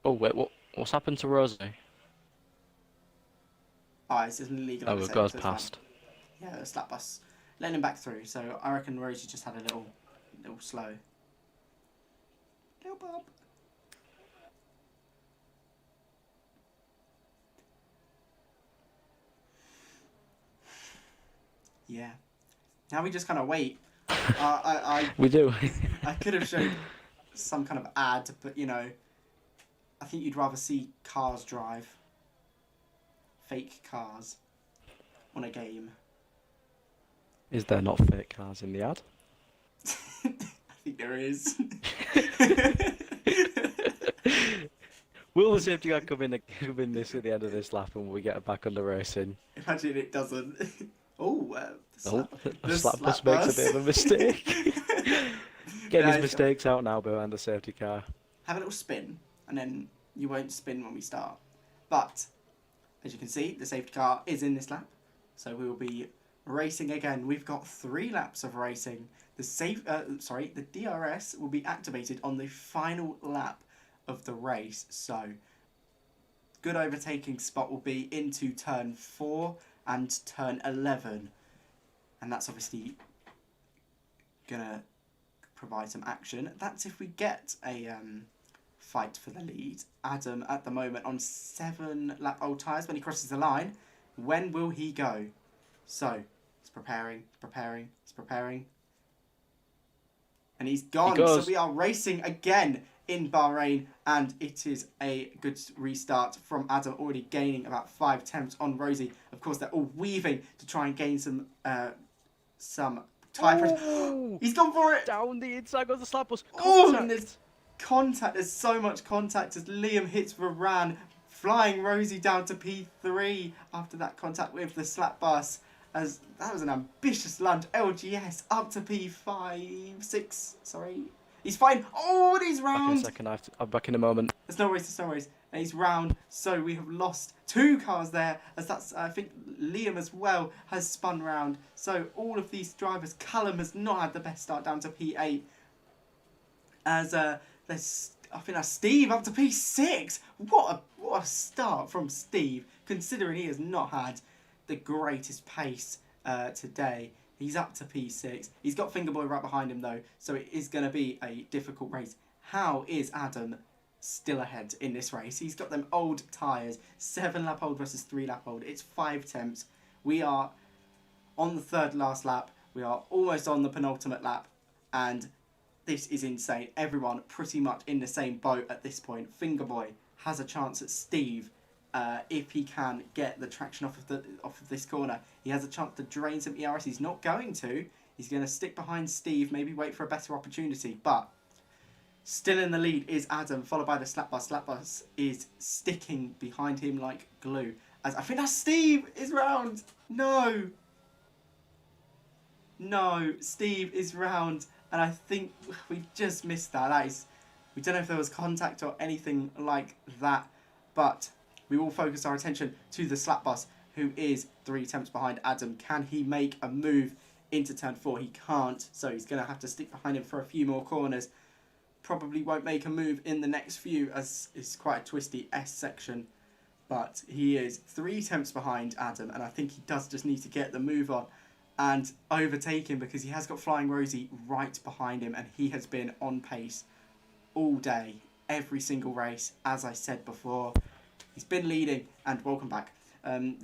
Oh wait, what's happened to Rosie? Oh, it's just illegal. Oh, on the it same, goes so it's fine. past. Yeah, the slap bus letting him back through. So I reckon Rosie just had a little slow. Little bob. Yeah. Now we just kind of wait. We do. I could have showed some kind of ad, but you know, I think you'd rather see cars drive. Fake cars on a game. Is there not fake cars in the ad? I think there is. Will the safety car come in this at the end of this lap and we get it back under racing? Imagine it doesn't. Oh, The slap bus makes a bit of a mistake. Getting his mistakes out now behind the safety car. Have a little spin, and then you won't spin when we start. But as you can see, the safety car is in this lap, so we will be racing again. We've got 3 laps of racing. The DRS will be activated on the final lap of the race. So, good overtaking spot will be into turn 4 and turn 11, and that's obviously gonna provide some action. That's if we get a fight for the lead. Adam at the moment on 7 lap old tyres when he crosses the line. When will he go? So he's preparing, and he's gone. So we are racing again in Bahrain, and it is a good restart from Adam, already gaining about 5 attempts on Rosie. Of course, they're all weaving to try and gain some tyre pressure. He's gone for it! Down the inside goes the slap bus. Oh, and there's contact. There's so much contact as Liam hits Varane, flying Rosie down to P3 after that contact with the slap bus. As that was an ambitious lunge. LGS up to P5, 6. Sorry. He's fine. Oh, and he's round. Back in a second. I'm back in a moment. There's no worries. And he's round. So we have lost 2 cars there. As that's, I think Liam as well has spun round. So all of these drivers, Callum has not had the best start, down to P8. As I think that's Steve up to P6. What a start from Steve, considering he has not had the greatest pace today. He's up to P6. He's got Fingerboy right behind him though, so it is going to be a difficult race. How is Adam still ahead in this race? He's got them old tyres, 7 lap old versus 3 lap old. It's 5 temps. We are on the 3rd last lap. We are almost on the penultimate lap, and this is insane. Everyone pretty much in the same boat at this point. Fingerboy has a chance at Steve. If he can get the traction off of this corner, he has a chance to drain some ERS. He's not going to. He's going to stick behind Steve, maybe wait for a better opportunity. But still in the lead is Adam, followed by the slap bus. Slap bus is sticking behind him like glue. As I think that's Steve is round. No, Steve is round, and I think we just missed that. We don't know if there was contact or anything like that, but we will focus our attention to the slap bus, who is 3 attempts behind Adam. Can he make a move into turn 4? He can't, so he's going to have to stick behind him for a few more corners. Probably won't make a move in the next few, as it's quite a twisty S section. But he is 3 attempts behind Adam, and I think he does just need to get the move on and overtake him, because he has got Flying Rosie right behind him, and he has been on pace all day, every single race, as I said before. He's been leading, and welcome back. Adam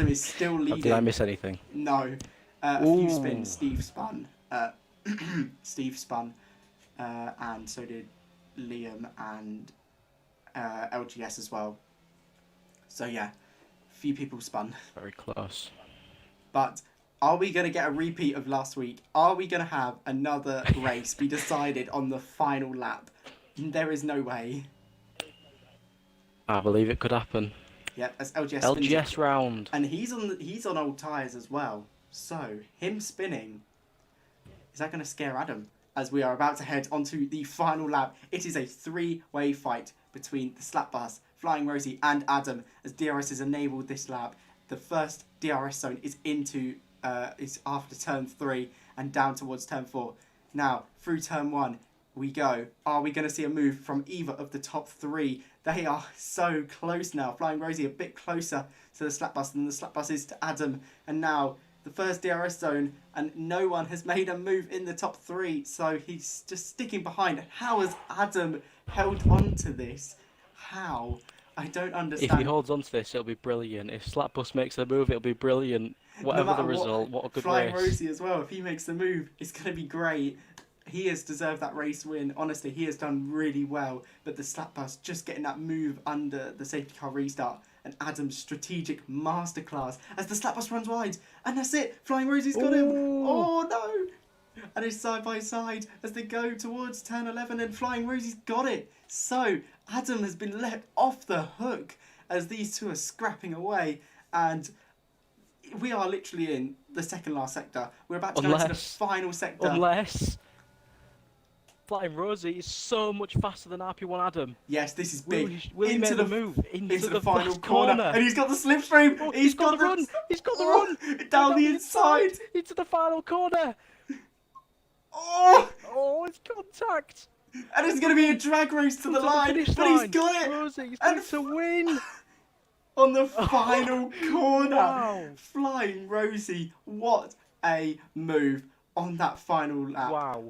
is still leading. Did I miss anything? No. A few spins. Steve spun. Steve spun. And so did Liam and LGS as well. So yeah, a few people spun. Very close. But are we going to get a repeat of last week? Are we going to have another race be decided on the final lap? There is no way. I believe it could happen. Yep, as LGS LGS round. And he's on old tyres as well. So him spinning, is that going to scare Adam? As we are about to head onto the final lap. It is a 3-way fight between the slap bus, Flying Rosie and Adam, as DRS has enabled this lap. The first DRS zone is is after turn 3 and down towards turn 4. Now through turn 1, we go. Are we going to see a move from either of the top three? They are so close now. Flying Rosie a bit closer to the slap bus than the slap bus is to Adam. And now the first DRS zone, and no one has made a move in the top three. So he's just sticking behind. How has Adam held on to this? How? I don't understand. If he holds on to this, it'll be brilliant. If Slapbus makes the move, it'll be brilliant. Whatever the result, what a good Flying race. Rosie as well, if he makes the move, it's going to be great. He has deserved that race win. Honestly, he has done really well. But the slap bus just getting that move under the safety car restart. And Adam's strategic masterclass as the slap bus runs wide. And that's it. Flying Rosie's got him. Oh, no. And it's side by side as they go towards turn 11. And Flying Rosie's got it. So Adam has been let off the hook as these two are scrapping away. And we are literally in the second last sector. We're about to go into the final sector. Unless Flying Rosie is so much faster than RP1 Adam. Yes, this is big. Will he make the move into the final last corner. And he's got the slipstream. Oh, he's got the run. He's got the run. Down the inside. Into the final corner. Oh, it's contact. And it's going to be a drag race to the line. But he's got it. Rosie's going to win. On the final corner. Wow. Flying Rosie. What a move on that final lap. Wow.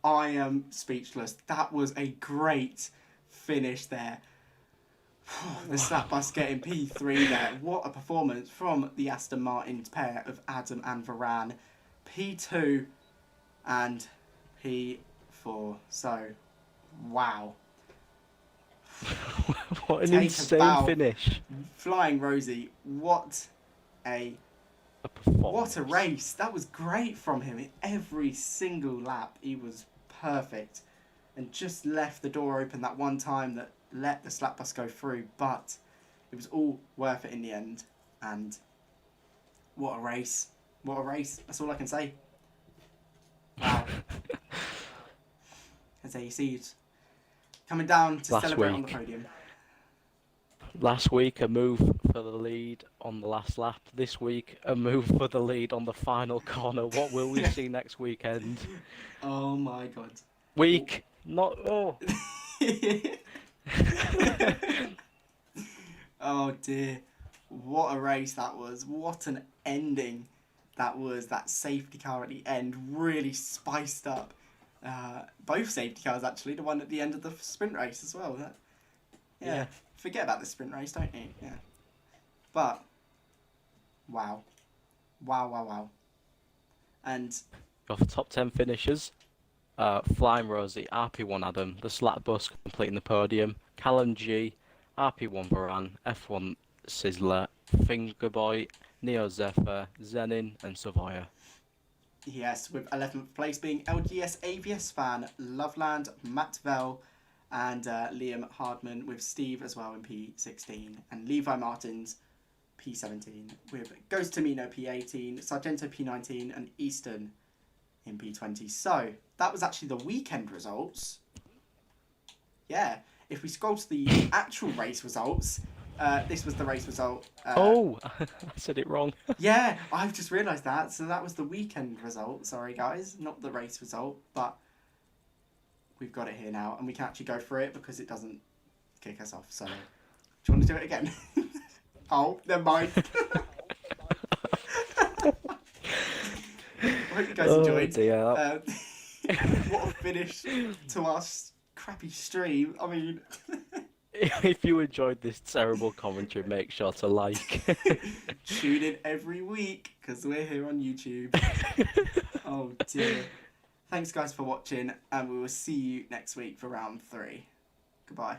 I am speechless. That was a great finish there. The slap bus getting P3 there. What a performance from the Aston Martin pair of Adam and Varane. P2 and P4. So, wow. What an insane finish. Flying Rosie, what a performance. What a race. That was great from him. In every single lap, he was perfect. And just left the door open that one time that let the slap bus go through. But it was all worth it in the end. And what a race. What a race. That's all I can say. Wow. And there you see it. Coming down to celebrate on the podium. Last week, a move for the lead on the last lap. This week, a move for the lead on the final corner. What will we see next weekend? Oh my god. Week, not... Oh. Oh dear. What a race that was. What an ending that was. That safety car at the end really spiced up. Both safety cars actually. The one at the end of the sprint race as well. Yeah. Forget about the sprint race, don't you? Yeah. But, wow. Wow. And... Off the top 10 finishers, Flying Rosie, RP1 Adam, the Slap Bus completing the podium, Callum G, RP1 Varane, F1 Sizzler, Fingerboy, Neo Zephyr, Zenin and Savoya. Yes, with 11th place being LGS AVS fan, Loveland, Matt Vell, and Liam Hardman, with Steve as well in P16, and Levi Martins P17, with Ghost Tamino P18, Sargento P19, and Easton in P20. So that was actually the weekend results. Yeah, if we scroll to the actual race results, this was the race result. I said it wrong. Yeah, I've just realised that. So that was the weekend result. Sorry, guys, not the race result, but we've got it here now, and we can actually go through it because it doesn't kick us off. So, do you want to do it again? Oh, never mind. I hope you guys enjoyed. Dear. What a finish to our crappy stream. I mean... If you enjoyed this terrible commentary, make sure to like. Tune in every week, because we're here on YouTube. Oh dear. Thanks guys for watching, and we will see you next week for round 3. Goodbye.